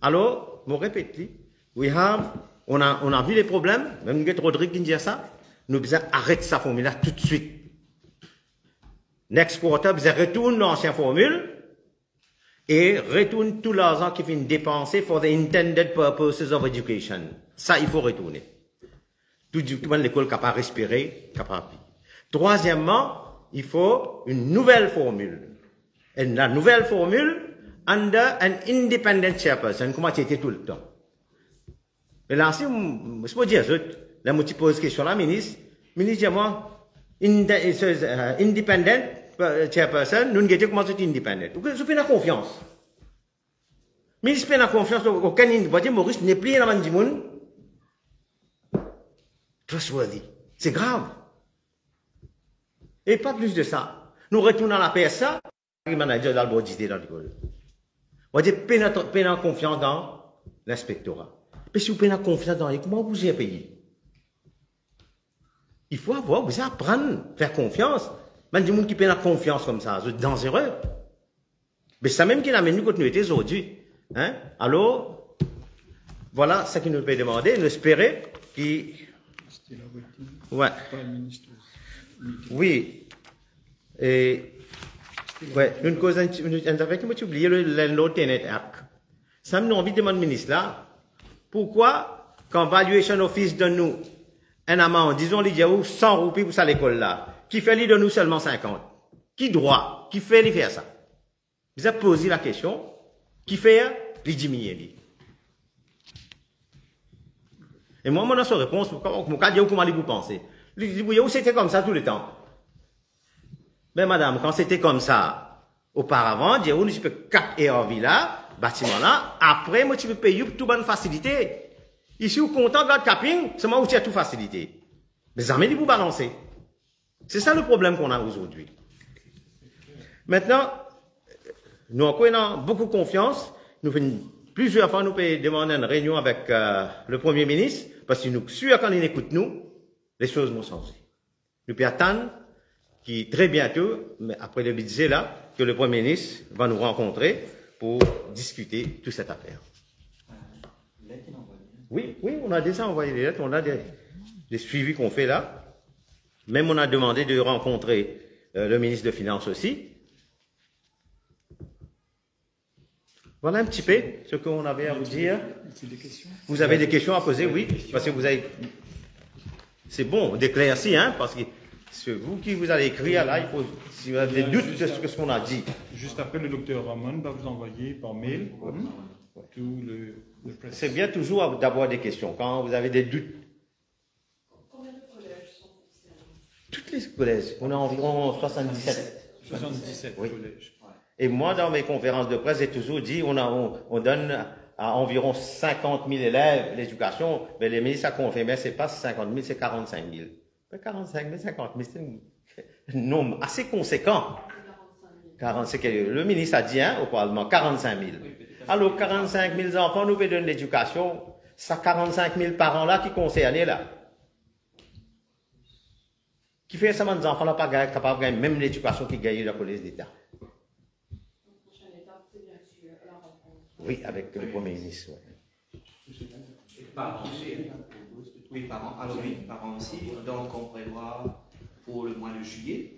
A: Alors, je répète, on a vu les problèmes, même Rodrigue qui dit ça, nous besoin arrêter sa formule là tout de suite. Next quarter, besoin retourne l'ancienne formule et retourne tout l'argent qui finit dépenser for the intended purposes of education. Ça, il faut retourner. Tout le monde l'école capable de respirer, capable. Troisièmement, il faut une nouvelle formule. Et la nouvelle formule, under an independent chairperson, comment c'était tout le temps. Mais là, si je peux dire, là, je pose question à la ministre dit moi, independent chairperson, nous ne comment c'est independent. Je fais la confiance. Mais je fais la confiance aucun indépendant, Maurice n'est plus dans le monde. Trustworthy. C'est grave. Et pas plus de ça. Nous retournons à la PSA, le manager d'Albordité dans l'école. On va dire, peine confiance dans l'inspectorat. Mais si vous peine confiance dans l'école, comment vous y payé? Il faut avoir, vous apprendre, faire confiance. Même du monde qui peine confiance comme ça, c'est dangereux. Mais c'est ça même qui l'amène nous quand nous étions aujourd'hui. Hein? Alors, voilà ce qu'il nous peut demander, nous espérer qu'il... Ouais. Oui. Et, ouais, une cause, j'ai oublié le Landlord Tenant Act. Ça me envie de demander au ministre là, pourquoi, quand Valuation Office donne nous un amende, disons, les 100 roupies pour ça l'école là, qui fait lui de nous seulement 50? Qui droit? Qui fait lui faire ça? Vous avez posé la question, qui fait les diminuer? Et moi, mon réponse, mon cas, comment allez-vous penser? C'était comme ça tout le temps. Mais madame, quand c'était comme ça, auparavant, tu peux 4 Airbnb là, bâtiment là, après, moi, tu peux payer toute bonne facilité. Ici, vous content de votre capping, c'est moi où tu as tout facilité. Mais jamais vous balancer. C'est ça le problème qu'on a aujourd'hui. Maintenant, nous avons beaucoup confiance. Plusieurs fois, nous pouvons demander une réunion avec le Premier ministre, parce que nous sûr quand il écoute nous, les choses vont changer. Nous pouvons attendre qui très bientôt, mais après le budget là, que le Premier ministre va nous rencontrer pour discuter toute cette affaire. Oui, on a déjà envoyé des lettres, on a des suivis qu'on fait là. Même on a demandé de rencontrer le ministre de Finances aussi. Voilà un petit peu ce qu'on avait à vous dire. Vous avez des questions à poser, oui, parce que vous avez... C'est bon d'éclaircir, hein, parce que c'est vous qui vous allez écrire là, il faut, si vous avez des doutes de ce qu'on a dit.
G: Juste après, le docteur Ramon va vous envoyer par mail tout le
A: C'est bien toujours d'avoir des questions, quand vous avez des doutes.
H: Combien de collèges sont concernés?
A: Toutes les collèges, on a environ 77.
G: 77
A: oui.
G: collèges.
A: Et moi, dans mes conférences de presse, j'ai toujours dit, on donne à environ 50 000 élèves l'éducation, mais les ministres a confirmé, c'est pas 50 000, c'est 45 000. 45 000, 50 000, c'est un nombre assez conséquent. 45 000. Le ministre a dit, hein, au Parlement, 45 000. Alors, 45 000 enfants, nous pouvons donner l'éducation, ça 45 000 parents là qui concernés là. Qui fait ça, des enfants là, pas capables de gagner même l'éducation qui gagne la police d'État. Oui, avec le Premier ministre. Ouais.
B: Parents aussi. Oui, parents. Alors oui, parents aussi. Donc on prévoit pour le mois de juillet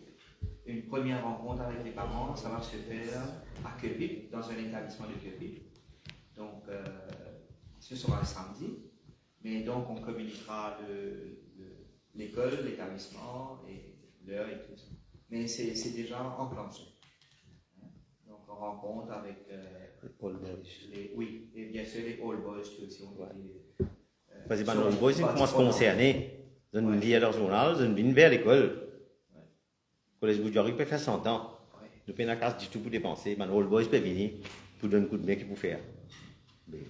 B: une première rencontre avec les parents. Ça va se faire à Quebec, dans un établissement de Quebec. Donc ce sera le samedi. Mais donc on communiquera l'école, l'établissement et l'heure et tout ça. Mais c'est déjà enclenché. Donc on rencontre avec oui, et bien sûr les All Boys aussi.
A: Parce que les All Boys, ils commencent à concerner. Ils ont lié à leur journal, ils ont une vers l'école. Le collège Boudjari peut faire 100 ans. Nous payons la casse du tout pour dépenser. Les All Boys peuvent venir pour donner un coup de main qu'ils peuvent faire.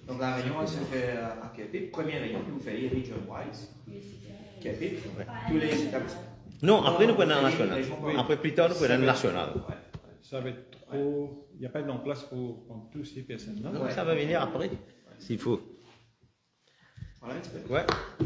B: Donc la réunion elle se fait à Québec. Première réunion que vous faites, Eric John Wise. Québec. Tous les établissements.
A: Non, après nous prenons un national. Après plus tard, nous prenons un national.
G: Ça va être trop... Il n'y a pas de place pour toutes ces personnes.
A: Non, ça va venir après, s'il faut.
B: Parlements, peut-être.
A: Ouais.